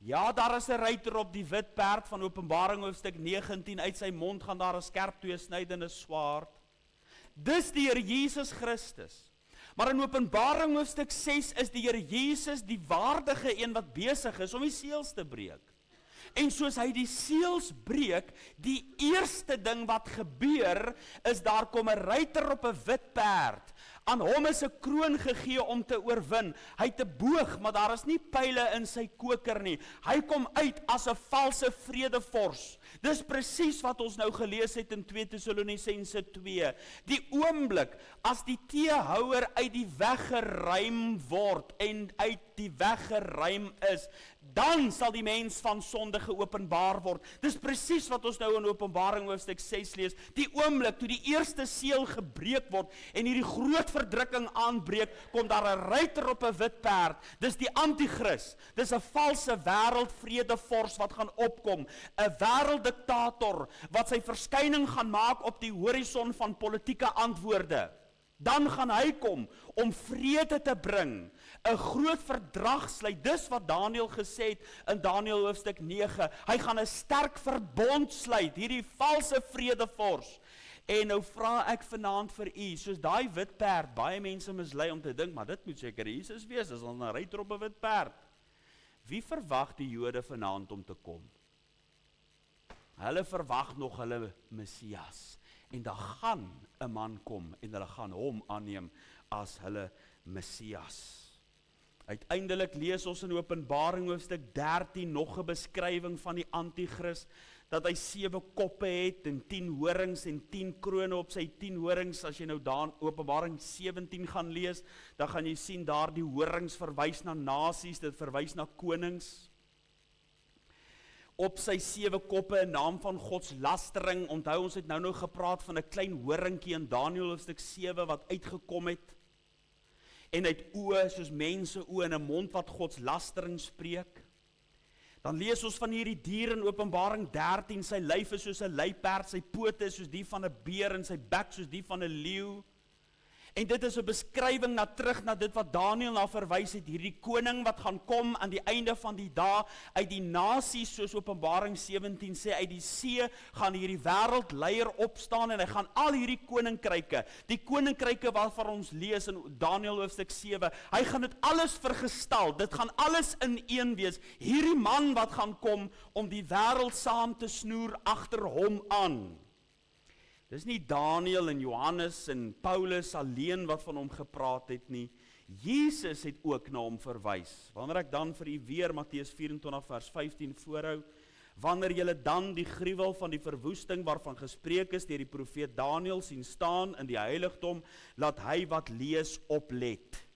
Ja, daar is 'n ruiter op die wit perd van Openbaring hoofstuk 19, uit sy mond gaan daar 'n skerp tweesnydende swaard. Dis die Here Jesus Christus. Maar in Openbaring hoofstuk 6 is die Here Jesus die waardige een wat besig is om die seels te breek. En soos hy die seels breek, die eerste ding wat gebeur, is daar kom 'n ruiter op 'n wit perd. Aan hom is 'n kroon gegee om te oorwin. Hy het 'n boog, maar daar is nie pyle in sy koker nie. Hy kom uit as 'n valse vredevors. Dis presies wat ons nou gelees het in 2 Tessalonisense 2. Die oomblik as die teehouer uit die weg geruim word en uit die weg geruim is, dan sal die mens van sonde geopenbaar word. Dis presies wat ons nou in Openbaring hoofstuk 6 lees. Die oomblik toe die eerste seël gebreek word en hierdie groot verdrukking aanbreek, kom daar 'n ruiter op 'n wit perd. Dis die anti-Christ. Dis 'n valse wêreldvredevors wat gaan opkom. 'n Wêrelddiktator wat sy verskyning gaan maak op die horison van politieke antwoorde. Dan gaan hy kom om vrede te bring. 'n Groot verdrag sluit. Dis wat Daniel gesê het in Daniel hoofstuk 9. Hy gaan 'n sterk verbond sluit, hierdie valse vredevors. En nou vra ek vanaand vir u, soos daai wit perd, baie mense mislei om te dink, maar dit moet seker Jesus wees, as ons 'n ruiter op 'n wit perd. Wie verwag die Jode vanaand om te kom? Hulle verwag nog hulle Messias. En daar gaan 'n man kom en hulle gaan hom aanneem as hulle Messias. Uiteindelik lees ons in Openbaring hoofstuk 13 nog 'n beskrywing van die anti-Christ, dat hy 7 koppe het en 10 horings en 10 krone op sy 10 horings. As jy nou daar in Openbaring 17 gaan lees, dan gaan jy sien daar die horings verwys na nasies, dit verwys na konings. Op sy 7 koppe in naam van Gods lastering. Onthou, ons het nou gepraat van 'n klein horingkie in Daniel hoofstuk 7 wat uitgekom het. En hy het oë soos mense oë en 'n mond wat Gods lastering spreek. Dan lees ons van hierdie dier in Openbaring 13, sy lyf is soos 'n luiperd, sy pote is soos die van 'n beer en sy bek soos die van 'n leeu. En dit is 'n beskrywing terug na dit wat Daniel na verwys het, hierdie koning wat gaan kom aan die einde van die dae uit die nasies, soos Openbaring 17 sê, uit die see gaan hierdie wêreldleier opstaan en hy gaan al hierdie koninkryke, die koninkryke waarvan ons lees in Daniel hoofstuk 7, hy gaan dit alles vergestal, dit gaan alles in een wees, hierdie man wat gaan kom om die wêreld saam te snoer agter hom aan. Dis nie Daniel en Johannes en Paulus alleen wat van hom gepraat het nie. Jesus het ook na hom verwys. Wanneer ek dan vir u weer Matteus 24 vers 15 voorhou, wanneer julle dan die gruwel van die verwoesting waarvan gespreek is deur die profeet Daniel sien staan in die heiligdom, laat hy wat lees oplet.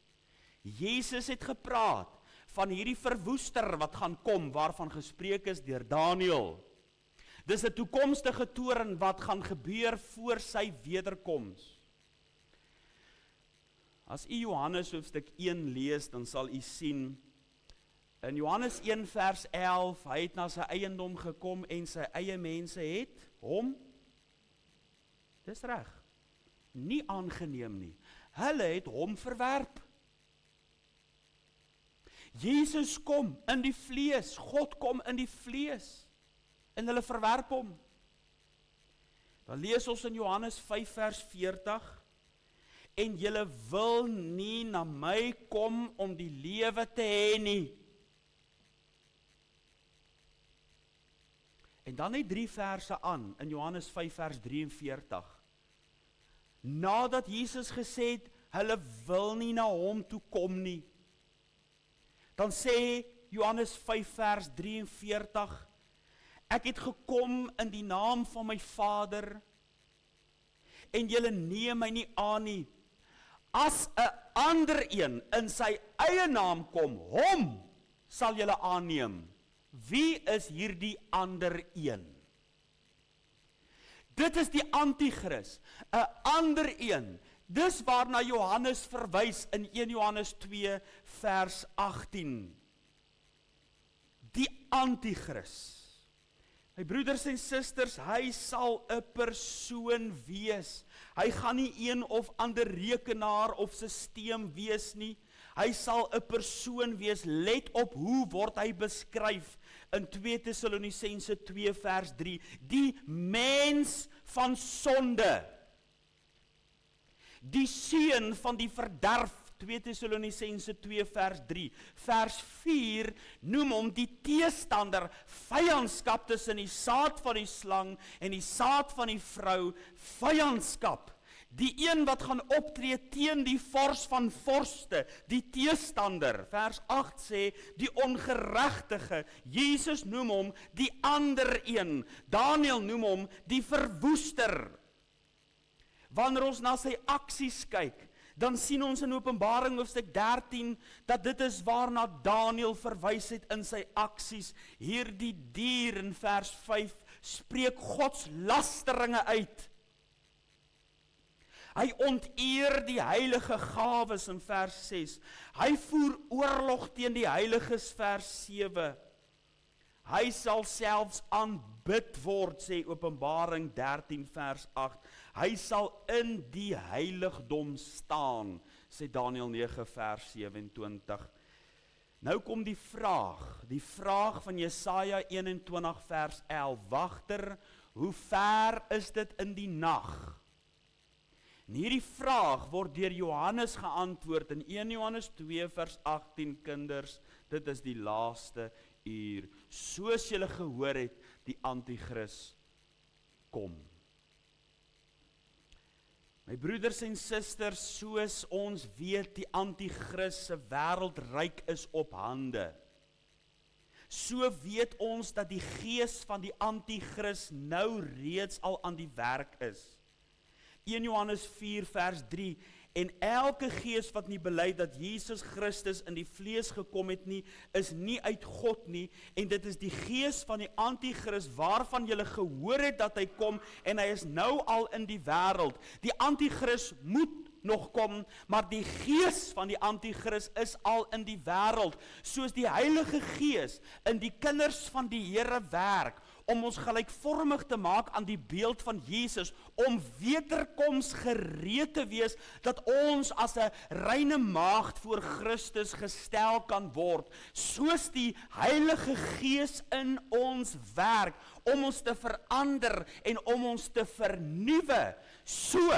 Jesus het gepraat van hierdie verwoester wat gaan kom waarvan gespreek is deur Daniel. Dis 'n toekomstige toorn wat gaan gebeur voor sy wederkoms. As u Johannes hoofstuk 1 lees, dan sal u sien, in Johannes 1 vers 11, hy het na sy eiendom gekom en sy eie mense het hom, dis reg, nie aangeneem nie. Hulle het hom verwerp. Jesus kom in die vlees, God kom in die vlees. En hulle verwerp hom. Dan lees ons in Johannes 5 vers 40, en julle wil nie na my kom om die lewe te hê nie. En dan net 3 verse aan, in Johannes 5 vers 43. Nadat Jesus gesê het, hulle wil nie na hom toe kom nie. Dan sê Johannes 5 vers 43, ek het gekom in die naam van my Vader, en julle neem my nie aan nie. As 'n ander een in sy eie naam kom, hom sal julle aanneem. Wie is hierdie ander een? Dit is die Antichrist, 'n ander een. Dis waarna Johannes verwys in 1 Johannes 2 vers 18. Die Antichrist. My broeders en susters, hy sal 'n persoon wees. Hy gaan nie een of ander rekenaar of stelsel wees nie. Hy sal 'n persoon wees. Let op hoe word hy beskryf in 2 Tessalonisense 2 vers 3. Die mens van sonde. Die seun van die verderf, 2 Tessalonisense 2 vers 3. Vers 4 noem hom die teestander, vyandskap tussen die saad van die slang en die saad van die vrou, vyandskap. Die een wat gaan optree teen die vors van vorste, die teestander. Vers 8 sê, die ongeregtige. Jesus noem hom die ander een. Daniël noem hom die verwoester. Wanneer ons na sy aksies kyk, dan sien ons in Openbaring hoofstuk 13, dat dit is waarna Daniël verwys het in sy aksies. Hierdie dier in vers 5 spreek Gods lasteringe uit. Hy onteer die heilige gawes in vers 6. Hy voer oorlog teen die heiliges vers 7. Hy sal selfs aanbid word, sê Openbaring 13 vers 8. Hy sal in die heiligdom staan, sê Daniël 9 vers 27. Nou kom die vraag van Jesaja 21 vers 11. Wagter, hoe ver is dit in die nag? En hierdie vraag word deur Johannes geantwoord in 1 Johannes 2 vers 18, kinders, dit is die laaste uur. Soos julle gehoor het, die Antichrist kom. My broeders en susters, soos ons weet, die Antichrist se wêreldryk is op hande. So weet ons dat die gees van die Antichrist nou reeds al aan die werk is. 1 Johannes 4 vers 3, en elke gees wat nie bely dat Jesus Christus in die vlees gekom het nie, is nie uit God nie, en dit is die gees van die Antichrist waarvan julle gehoor het dat hy kom, en hy is nou al in die wêreld. Die Antichrist moet nog kom, maar die gees van die Antichrist is al in die wêreld, soos die Heilige Gees in die kinders van die Here werk, om ons gelykvormig te maak aan die beeld van Jesus, om wederkoms gereed te wees, dat ons as 'n reine maagd voor Christus gestel kan word, soos die Heilige Gees in ons werk, om ons te verander en om ons te vernuwe. So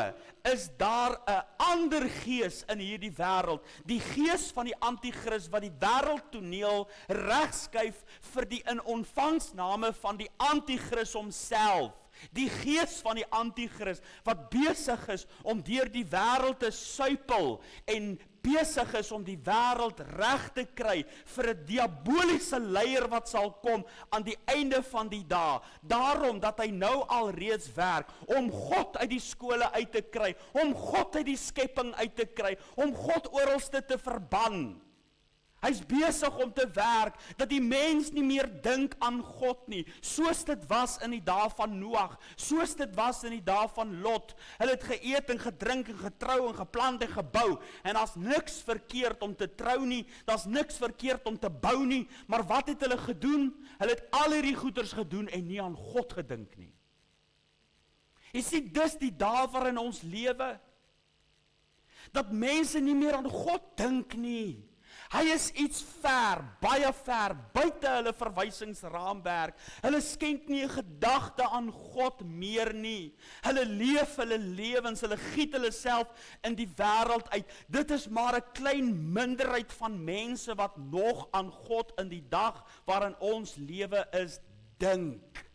is daar 'n ander gees in hierdie wêreld, die gees van die Antichrist wat die wêreldtoneel regskuif vir die in ontvangsname van die Antichrist homself. Die gees van die Antichrist wat besig is om deur die wêreld te suipel en besig is om die wêreld reg te kry vir 'n diaboliese leier wat sal kom aan die einde van die dae. Daarom dat hy nou al reeds werk om God uit die skole uit te kry, om God uit die skepping uit te kry, om God oralste te verban. Hy's besig om te werk, dat die mens nie meer dink aan God nie, soos dit was in die dae van Noag, soos dit was in die dae van Lot. Hulle het geëet en gedrink en getrou en geplant en gebou, en daar's niks verkeerd om te trou nie, daar's niks verkeerd om te bou nie, maar wat het hulle gedoen? Hulle het al hierdie goeders gedoen en nie aan God gedink nie. Jy sien, dis die dae waarin ons lewe, dat mense nie meer aan God dink nie. Hy is iets baie ver, buite hulle verwysingsraamwerk. Hulle skenk nie 'n gedagte aan God meer nie. Hulle leef hulle lewens, hulle giet hulle self in die wêreld uit. Dit is maar 'n klein minderheid van mense wat nog aan God in die dag waarin ons lewe is, dink.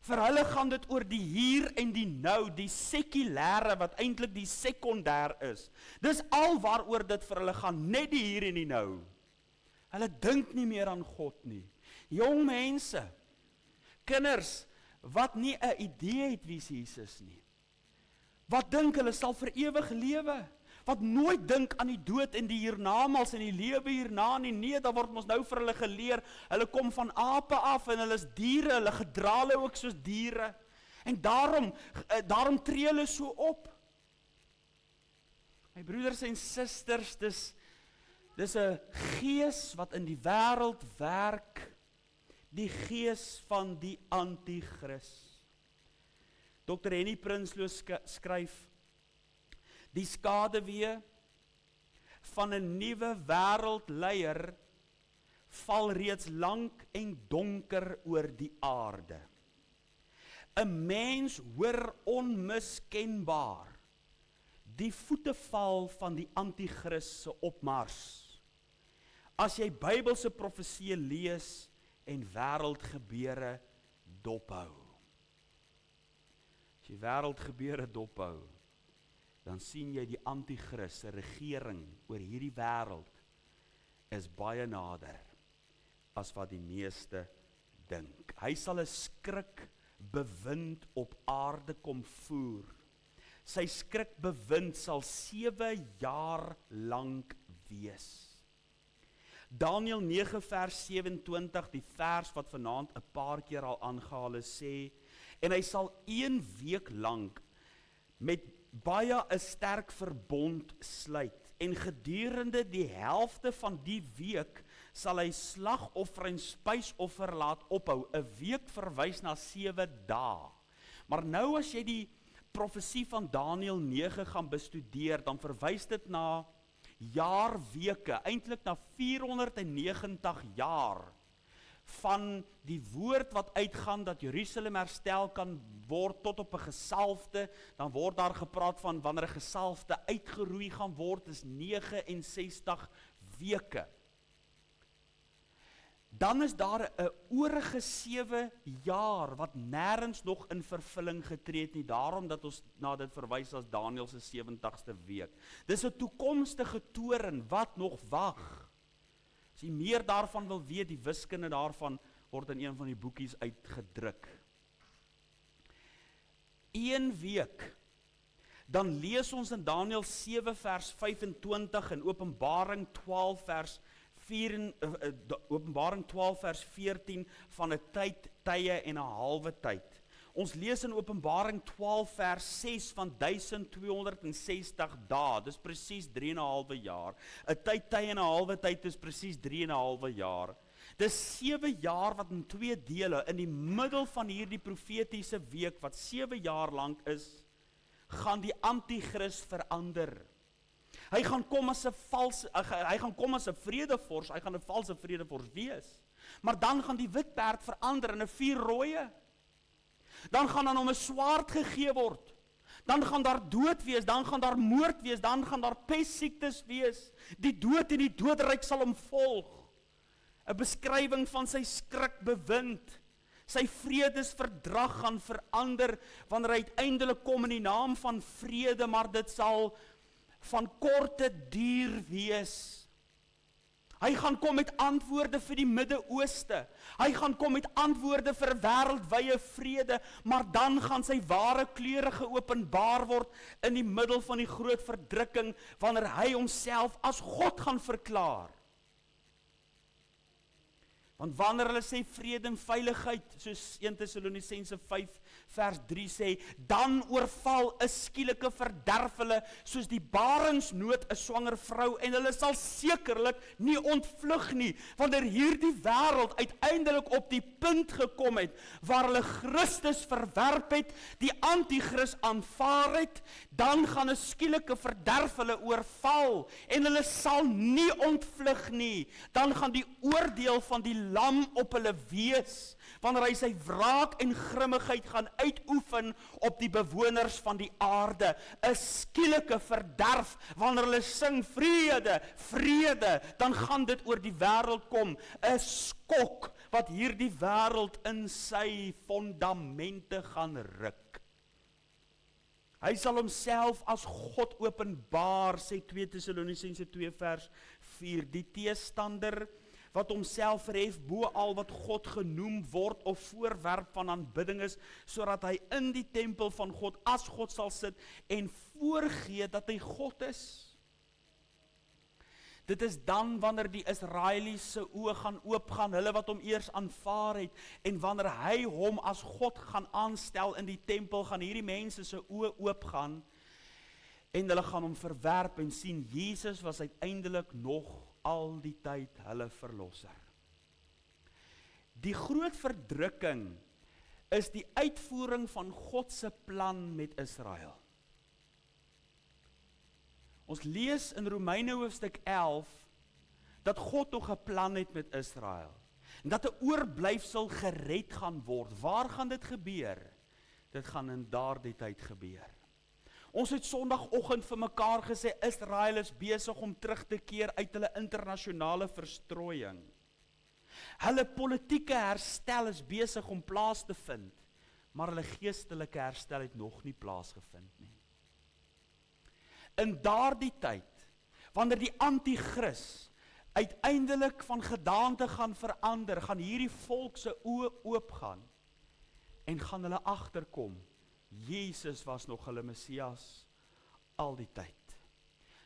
Vir hulle gaan dit oor die hier en die nou, die sekulêre wat eintlik die sekondêr is. Dis al waaroor dit vir hulle gaan, net die hier en die nou. Hulle dink nie meer aan God nie. Jong mense, Kinders wat nie 'n idee het wie is Jesus nie. Wat dink hulle sal vir ewig lewe? Wat nooit dink aan die dood en die hiernamaals en die lewe hierna nie. Nee, daar word ons nou vir hulle geleer. Hulle kom van ape af en hulle is diere, hulle gedra hulle ook soos diere. En daarom tree hulle so op. My broeders en susters, dis 'n gees wat in die wêreld werk, die gees van die anti-kris. Dr. Henny Prinsloo skryf, die skaduwee van 'n nuwe wêreldleier val reeds lank en donker oor die aarde. 'n Mens hoor onmiskenbaar die voeteval van die anti-kris se opmars. As jy Bybelse profeseë lees en wêreldgebeure dophou. As jy wêreldgebeure dophou, dan sien jy die anti-kris se regering oor hierdie wêreld is baie nader as wat die meeste dink. Hy sal 'n skrikbewind op aarde kom voer. Sy skrikbewind sal 7 jaar lank wees. Daniël 9 vers 27, die vers wat vanaand 'n paar keer al aangehaal is, sê, en hy sal 1 week lank met baie 'n sterk verbond sluit, en gedurende die helfte van die week sal hy slagoffer en spysoffer laat ophou. 'n Week verwys na 7 dae. Maar nou as jy die profesie van Daniël 9 gaan bestudeer, dan verwys dit na jaarweke, eintlik na 490 jaar van die woord wat uitgaan dat Jerusalem herstel kan word tot op 'n gesalfde. Dan word daar gepraat van wanneer 'n gesalfde uitgeroei gaan word, is 69 weke. Dan is daar 'n oorige 7 jaar wat nêrens nog in vervulling getree het nie, daarom dat ons na dit verwys as Daniël se 70ste week. Dis 'n toekomstige toren wat nog wag. As jy meer daarvan wil weet, die wiskunde daarvan word in een van die boekies uitgedruk. 1 week, dan lees ons in Daniël 7 vers 25 en Openbaring 12 vers 14 van 'n tye en 'n halwe tyd. Ons lees in Openbaring 12 vers 6 van 1260 dae, dis presies 3,5 jaar. 'n tye en 'n halwe tyd is presies 3,5 jaar. Dis 7 jaar wat in 2 dele in die middel van hierdie profetiese week wat 7 jaar lank is, gaan die anti-kris verander. Hy gaan kom as 'n vredevors, hy gaan 'n valse vredevors wees. Maar dan gaan die wit perd verander in 'n 4 rooie. Dan gaan aan hom 'n swaard gegee word. Dan gaan daar dood wees, dan gaan daar moord wees, dan gaan daar pestsiektes wees. Die dood en die doodryk sal hom volg. 'n Beskrywing van sy skrikbewind. Sy vredesverdrag gaan verander wanneer hy uiteindelik kom in die naam van vrede, maar dit sal van korte duur wees. Hy gaan kom met antwoorde vir die Midde-Ooste. Hy gaan kom met antwoorde vir wêreldwye vrede, maar dan gaan sy ware kleure geopenbaar word in die middel van die groot verdrukking, wanneer hy homself as God gaan verklaar. Want wanneer hulle sê vrede en veiligheid, soos 1 Tessalonisense 5 vers 3 sê, dan oorval 'n skielike verderf hulle soos die barensnood 'n swanger vrou, en hulle sal sekerlik nie ontvlug nie, wanneer hierdie wêreld uiteindelik op die punt gekom het waar hulle Christus verwerp het, die anti-kris aanvaar het, dan gaan 'n skielike verderf hulle oorval en hulle sal nie ontvlug nie. Dan gaan die oordeel van die lam op hulle wees, wanneer hy sy wraak en grimmigheid gaan uitoefen op die bewoners van die aarde. 'n Skielike verderf, wanneer hulle sing vrede, vrede, dan gaan dit oor die wêreld kom. 'n Skok wat hierdie wêreld in sy fondamente gaan ruk. Hy sal homself as God openbaar, sê 2 Tessalonisense 2 vers 4, die teestander wat homself verhef bo al wat God genoem word of voorwerp van aanbidding is, sodat hy in die tempel van God as God sal sit en voorgee dat hy God is. Dit is dan wanneer die Israeliese oë gaan oopgaan, hulle wat hom eers aanvaar het, en wanneer hy hom as God gaan aanstel in die tempel, gaan hierdie mense se oë oopgaan, en hulle gaan hom verwerp en sien, Jesus was uiteindelik nog al die tyd hulle verlosser. Die groot verdrukking is die uitvoering van God se plan met Israel. Ons lees in Romeine hoofstuk 11, dat God nog 'n plan het met Israel, en dat 'n oorblyfsel gered gaan word. Waar gaan dit gebeur? Dit gaan in daardie tyd gebeur. Ons het Sondagoggend vir mekaar gesê, Israel is besig om terug te keer uit hulle internasionale verstrooiing. Hulle politieke herstel is besig om plaas te vind, maar hulle geestelike herstel het nog nie plaasgevind nie. In daardie tyd, wanneer die anti-kris uiteindelik van gedaante gaan verander, gaan hierdie volk se oë oopgaan, en gaan hulle agterkom, Jesus was nog hulle Messias al die tyd.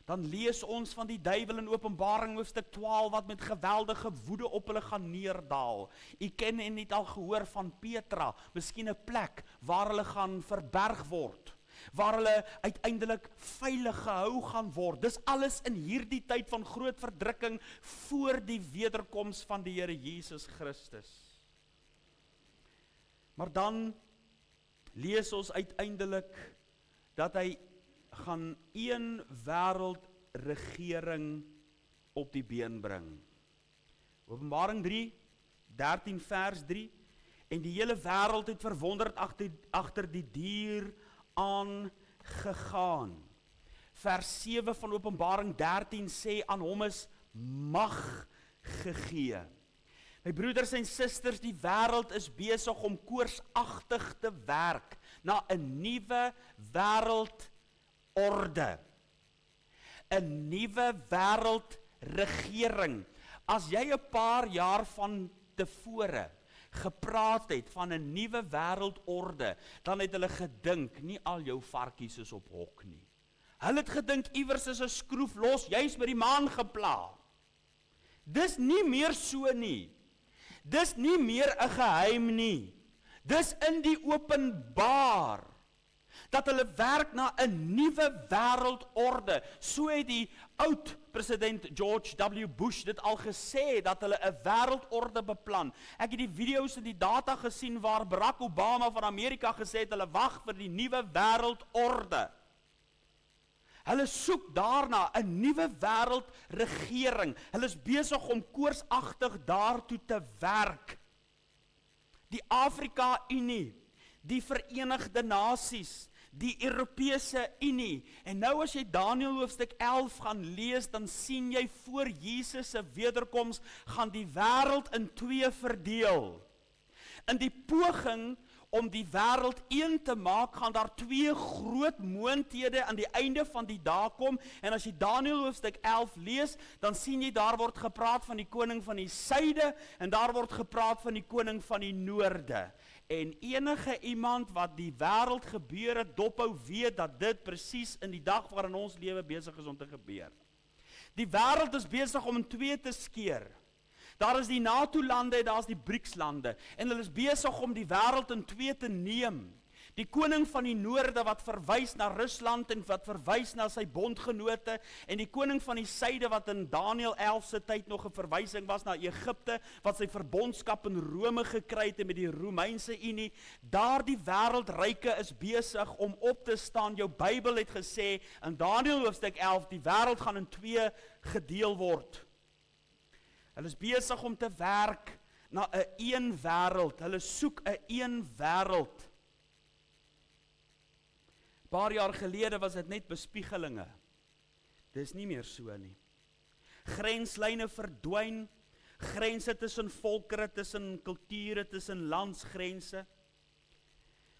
Dan lees ons van die duiwel in Openbaring hoofstuk 12, wat met geweldige woede op hulle gaan neerdaal. U ken en het al gehoor van Petra, miskien 'n plek waar hulle gaan verberg word, waar hulle uiteindelik veilig gehou gaan word. Dis alles in hierdie tyd van groot verdrukking voor die wederkoms van die Here Jesus Christus. Maar dan lees ons uiteindelik dat hy gaan een wêreldregering op die been bring. Openbaring 13 vers 3, en die hele wêreld het verwonderd agter die dier aangegaan. Vers 7 van Openbaring 13 sê, aan hom is mag gegee. My broeders en susters, die wêreld is besig om koorsagtig te werk na 'n nuwe wêreldorde. 'n Nuwe wêreldregering. As jy 'n paar jaar van tevore gepraat het van 'n nuwe wêreldorde, dan het hulle gedink, nie al jou varkies is op hok nie. Hulle het gedink, iewers is 'n skroef los, jy's met die maan gepla. Dis nie meer so nie. Dis nie meer 'n geheim nie. Dis in die openbaar, dat hulle werk na 'n nuwe wêreldorde. So het die oud president George W. Bush dit al gesê, dat hulle 'n wêreldorde beplan. Ek het die video's en die data gesien waar Barack Obama van Amerika gesê het, hulle wag vir die nuwe wêreldorde. Hulle soek daarna 'n nuwe wêreldregering. Hulle is besig om koorsagtig daartoe te werk. Die Afrika-Unie, die Verenigde Nasies, die Europese Unie. En nou as jy Daniël hoofstuk 11 gaan lees, dan sien jy voor Jesus se wederkoms gaan die wêreld in twee verdeel. In die poging om die wêreld een te maak, gaan daar twee groot moondhede aan die einde van die dag kom. En as jy Daniël hoofstuk 11 lees, dan sien jy daar word gepraat van die koning van die suide en daar word gepraat van die koning van die noorde. En enige iemand wat die wêreld gebeure dophou, weet dat dit presies in die dag waarin ons lewe besig is om te gebeur. Die wêreld is besig om in twee te skeer. Daar is die NATO-lande en daar is die BRICS-lande. En hulle is besig om die wêreld in twee te neem. Die koning van die noorde wat verwys na Rusland en wat verwys na sy bondgenote, en die koning van die suide wat in Daniël 11 se tyd nog 'n verwysing was na Egipte, wat sy verbondskap in Rome gekry het met die Romeinse Unie. Daardie wêreldryke is besig om op te staan. Jou Bybel het gesê in Daniël hoofstuk 11, die wêreld gaan in twee gedeel word. Hulle is besig om te werk na 'n een wêreld. Hulle soek 'n een wêreld. Paar jaar gelede was dit net bespiegelinge. Dis nie meer so nie. Grenslyne verdwyn, grense tussen volkere, tussen kulture, tussen landsgrense.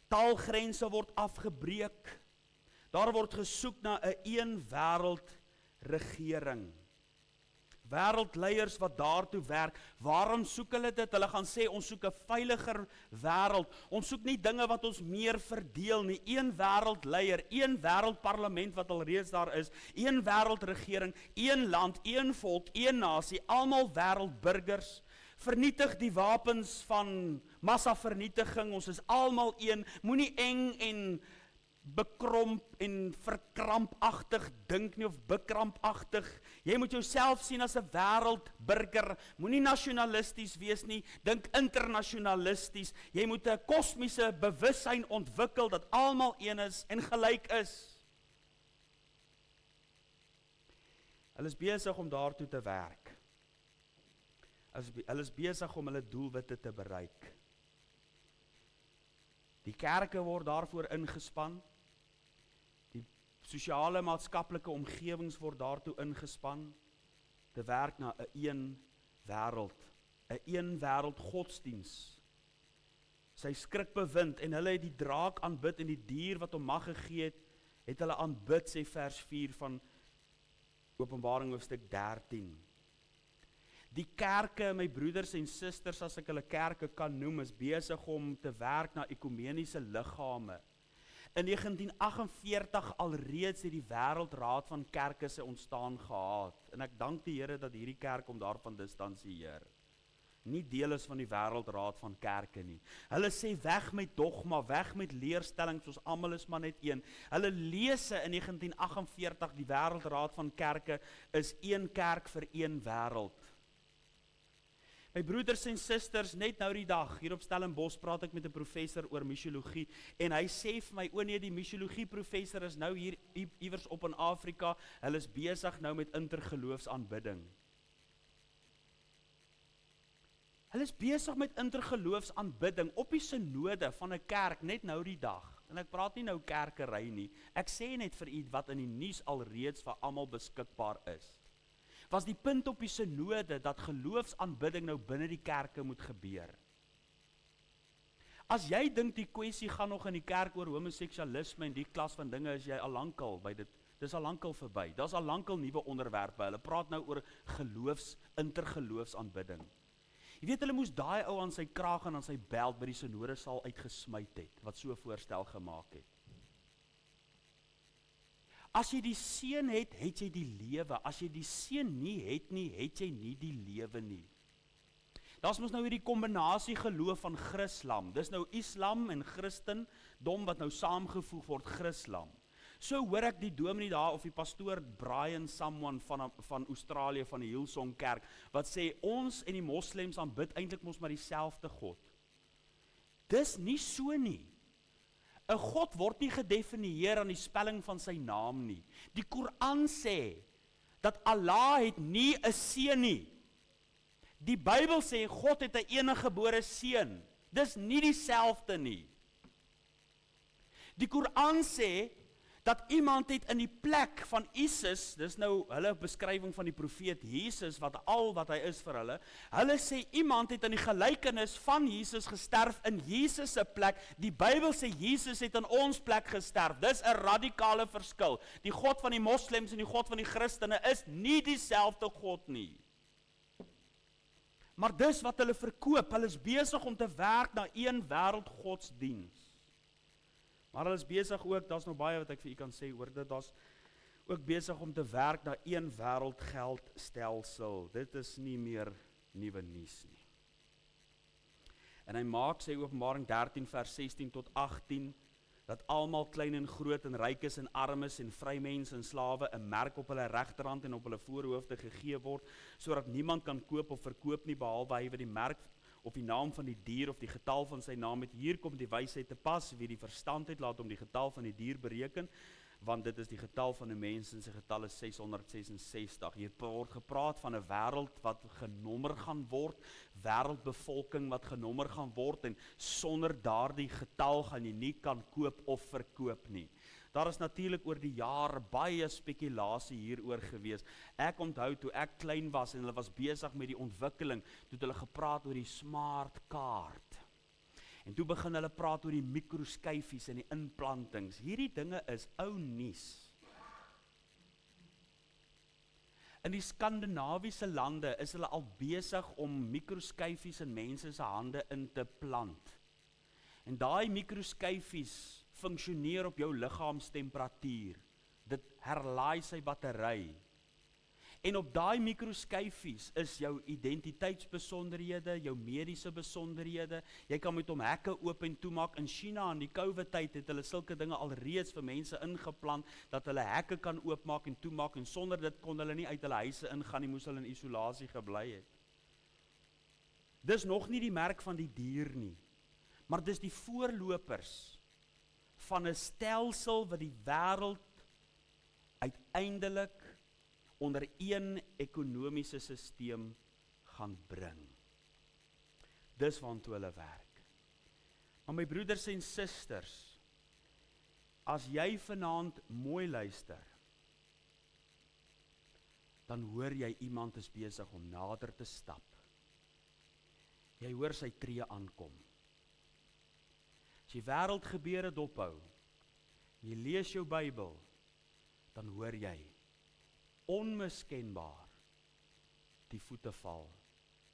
Taalgrense word afgebreek. Daar word gesoek na 'n een wêreld regering. Wêreldleiers wat daartoe werk, waarom soek hulle dit? Hulle gaan sê, ons soek 'n veiliger wêreld. Ons soek nie dinge wat ons meer verdeel nie. Een wêreldleier, een wêreldparlement wat al reeds daar is, een wêreldregering, een land, een volk, een nasie, almal wêreldburgers. Vernietig die wapens van massavernietiging, ons is almal een, moenie eng en bekromp en verkrampagtig dink nie of bekrampagtig. Jy moet jouself sien as 'n wêreldburger. Moenie nasionalisties wees nie, dink internasionalisties. Jy moet 'n kosmiese bewussyn ontwikkel dat almal een is en gelyk is. Hulle is besig om daartoe te werk. Hulle is besig om hulle doelwitte te bereik. Die kerke word daarvoor ingespan. Die sosiale maatskaplike omgewings word daartoe ingespan. Te werk na 'n een wêreld, 'n een wêreld godsdiens. Sy skrikbewind en hulle het die draak aanbid en die dier wat hom mag gegee het hulle aanbid, sê vers 4 van Openbaring hoofstuk 13. Die kerke, my broeders en susters, as ek hulle kerke kan noem, is besig om te werk na ekumeniese liggame. In 1948 alreeds het die Wêreldraad van Kerke se ontstaan gehad. En ek dank die Here dat hierdie kerk om daarvan distansieer. Nie deel is van die Wêreldraad van Kerke nie. Hulle sê weg met dogma, weg met leerstellings, ons almal is maar net een. Hulle lees in 1948 die Wêreldraad van Kerke is een kerk vir een wêreld. My broeders en susters, net nou die dag, hier op Stellenbosch praat ek met 'n professor oor missiologie, en hy sê vir my, o nee, die missiologie professor is nou hier iewers op in Afrika, hulle is besig nou met intergeloofsaanbidding. Hulle is besig met intergeloofsaanbidding op die synode van 'n kerk, net nou die dag. En ek praat nie nou kerkery nie, ek sê net vir u wat in die nuus alreeds vir almal beskikbaar is. Was die punt op die synode dat geloofsaanbidding nou binne die kerke moet gebeur. As jy dink die kwessie gaan nog in die kerk oor homoseksualisme en die klas van dinge, is jy al lankal by dit. Dis al lankal verby. Daar's al lankal nuwe onderwerpe. Hulle praat nou oor intergeloofsaanbidding. Jy weet, hulle moes daai ou aan sy kraag en aan sy beld by die synodesaal uitgesmyt het, wat so voorstel gemaak het. As jy die seën het, het jy die lewe. As jy die seën nie, het jy nie die lewe nie. Daar's mos nou hierdie kombinasie geloof van Chrislam. Dis nou Islam en Christendom wat nou saamgevoeg word, Chrislam. So hoor ek die dominee daar, of die pastoor Brian someone van Australië, van die Hillsong Kerk, wat sê, ons en die moslems aanbid eintlik mos maar dieselfde God. Dis nie so nie. 'n God word nie gedefinieer aan die spelling van sy naam nie. Die Koran sê, dat Allah het nie 'n seun nie. Die Bybel sê, God het 'n eniggebore seun. Dis nie dieselfde nie. Die Koran sê, dat iemand het in die plek van Jesus, dis nou hulle beskrywing van die profeet Jesus, wat hy is vir hulle sê iemand het in die gelykenis van Jesus gesterf in Jesus se plek. Die Bybel sê Jesus het in ons plek gesterf. Dis 'n radikale verskil. Die God van die moslems en die God van die Christene is nie dieselfde God nie. Maar dis wat hulle verkoop. Hulle is besig om te werk na een wêreld godsdiens. Maar hulle is besig ook, daar's nog baie wat ek vir u kan sê oor dit, daar's ook besig om te werk na een wêreld geldstelsel. Dit is nie meer nuwe nuus nie. En hy maak sê Openbaring 13 vers 16 tot 18, dat almal klein en groot en rykes en armes en vrymense en slawe 'n merk op hulle regterhand en op hulle voorhoofde gegee word, sodat niemand kan koop of verkoop nie, behalwe hy wat die merk of die naam van die dier of die getal van sy naam het. Hier kom die wysheid te pas, wie die verstand het, laat hom die getal van die dier bereken, want dit is die getal van 'n mens en sy getal is 666. Hier word gepraat van 'n wêreld wat genommer gaan word, wêreldbevolking wat genommer gaan word, en sonder daardie getal gaan jy nie kan koop of verkoop nie. Daar is natuurlik oor die jare baie spekulasie hieroor gewees. Ek onthou toe ek klein was en hulle was besig met die ontwikkeling, toe het hulle gepraat oor die smart kaart. En toe begin hulle praat oor die mikroskyfies en die inplantings. Hierdie dinge is ou nuus. In die Skandinawiese lande is hulle al besig om mikroskyfies in mense se hande in te plant. En daai mikroskyfies funksioneer op jou liggaamstemperatuur. Dit herlaai sy battery. En op daai mikroskyfies is jou identiteitsbesonderhede, jou mediese besonderhede. Jy kan met hom hekke oop en toemaak. In China in die COVID-tyd het hulle sulke dinge alreeds vir mense ingeplant, dat hulle hekke kan oopmaak en toemaak, en sonder dit kon hulle nie uit hulle huise ingaan nie, moes hulle in isolasie gebly het. Dis nog nie die merk van die dier nie, maar dis die voorlopers van 'n stelsel wat die wêreld uiteindelik onder een ekonomiese sisteem gaan bring. Dis waartoe hulle werk. Maar my broeders en susters, as jy vanaand mooi luister, dan hoor jy iemand is besig om nader te stap. Jy hoor sy tree aankom. As jy wêreldgebeure dophou, jy lees jou Bybel, dan hoor jy onmiskenbaar die voete val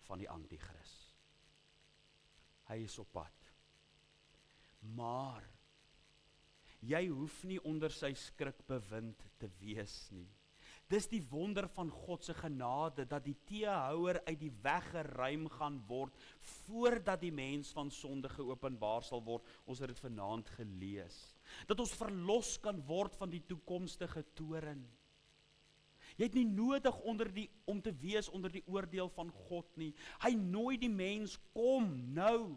van die anti-kris. Hy is op pad. Maar jy hoef nie onder sy skrik bewind te wees nie. Dis die wonder van God se genade, dat die teehouer uit die weg geruim gaan word, voordat die mens van sonde geopenbaar sal word. Ons het dit vanaand gelees. Dat ons verlos kan word van die toekomstige toren. Jy het nie nodig om te wees onder die oordeel van God nie. Hy nooi die mens, kom nou.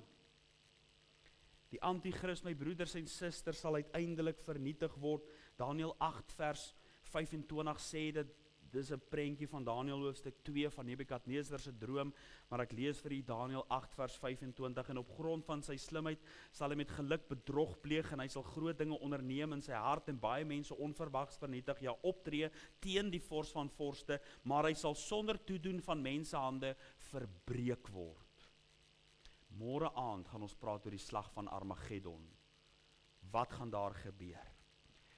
Die anti-kris, my broeders en susters, sal uiteindelik vernietig word. Daniël 8 vers 25 sê dit, dis 'n prentjie van Daniël hoofstuk 2 van Nebukadneser se droom, maar ek lees vir u Daniël 8 vers 25, en op grond van sy slimheid sal hy met geluk bedrog pleeg, en hy sal groot dinge onderneem in sy hart, en baie mense onverwags vernietig, ja optree teen die vors van vorste, maar hy sal sonder toedoen van mensehande verbreek word. Môre aand gaan ons praat oor die slag van Armageddon. Wat gaan daar gebeur?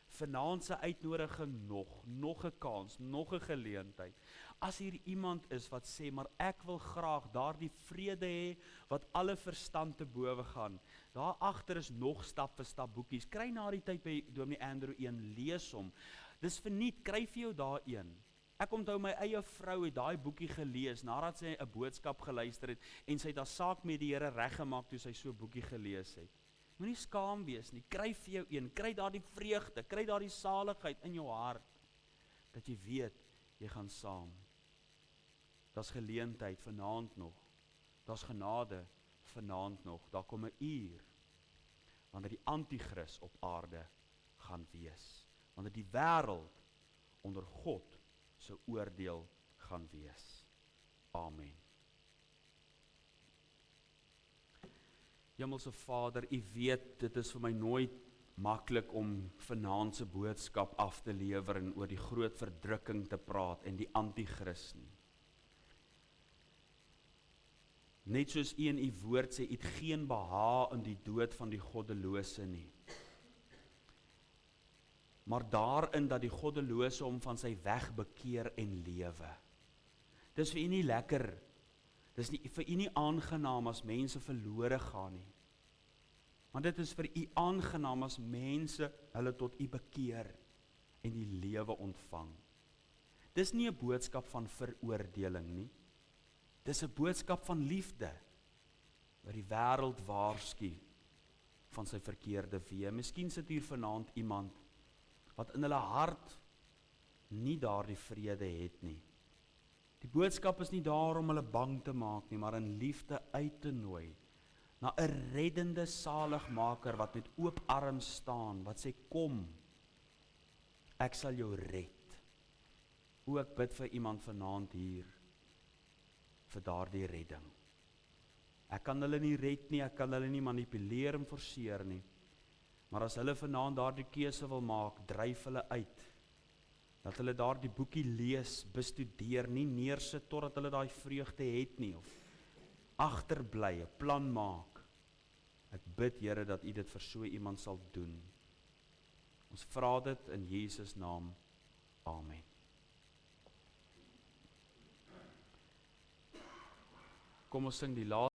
Vanaand se uitnodiging nog 'n kans, nog 'n geleentheid. As hier iemand is wat sê, maar ek wil graag daardie vrede hê wat alle verstand te bowe gaan. Daar agter is nog stap vir stap boekies. Kry na die tyd by Dominee Andrew 1, lees hom. Dis verniet, kry vir jou daar een. Ek onthou my eie vrou het daai boekie gelees nadat sy 'n boodskap geluister het en sy het haar saak met die Here reggemaak toe sy so 'n boekie gelees het. Moenie skaam wees nie, kry vir jou een, kry daardie vreugde, kry daardie saligheid in jou hart, dat jy weet, jy gaan saam. Daar's geleentheid vanaand nog, daar's genade vanaand nog, daar kom 'n uur, wanneer die anti-kris op aarde gaan wees, wanneer die wêreld onder God se oordeel gaan wees. Amen. Hemelse Vader, u weet, dit is vir my nooit maklik om vanaand se boodskap af te lewer en oor die groot verdrukking te praat en die anti-kris nie. Net soos u in u woord sê, u het geen behaag in die dood van die goddelose nie. Maar daarin dat die goddelose hom van sy weg bekeer en lewe. Dis vir u nie lekker. Dis nie vir u nie aangenaam as mense verlore gaan nie. Want dit is vir u aangenaam as mense hulle tot u bekeer en die lewe ontvang. Dis nie 'n boodskap van veroordeling nie. Dis 'n boodskap van liefde wat die wêreld waarsku van sy verkeerde weë. Miskien sit hier vanaand iemand wat in hulle hart nie daardie vrede het nie. Die boodskap is nie daar om hulle bang te maak nie, maar in liefde uit te nooi na 'n reddende saligmaker wat met oop arms staan, wat sê kom, ek sal jou red. O, ek bid vir iemand vanaand hier vir daardie redding. Ek kan hulle nie red nie, ek kan hulle nie manipuleer en forceer nie, maar as hulle vanaand daardie keuse wil maak, dryf hulle uit. Dat hulle daardie boekie lees, bestudeer, nie neersit totdat hulle daai vreugde het nie, of agterbly, 'n plan maak. Ek bid, Here, dat u dit vir so iemand sal doen. Ons vra dit in Jesus naam. Amen. Kom ons sing die laaste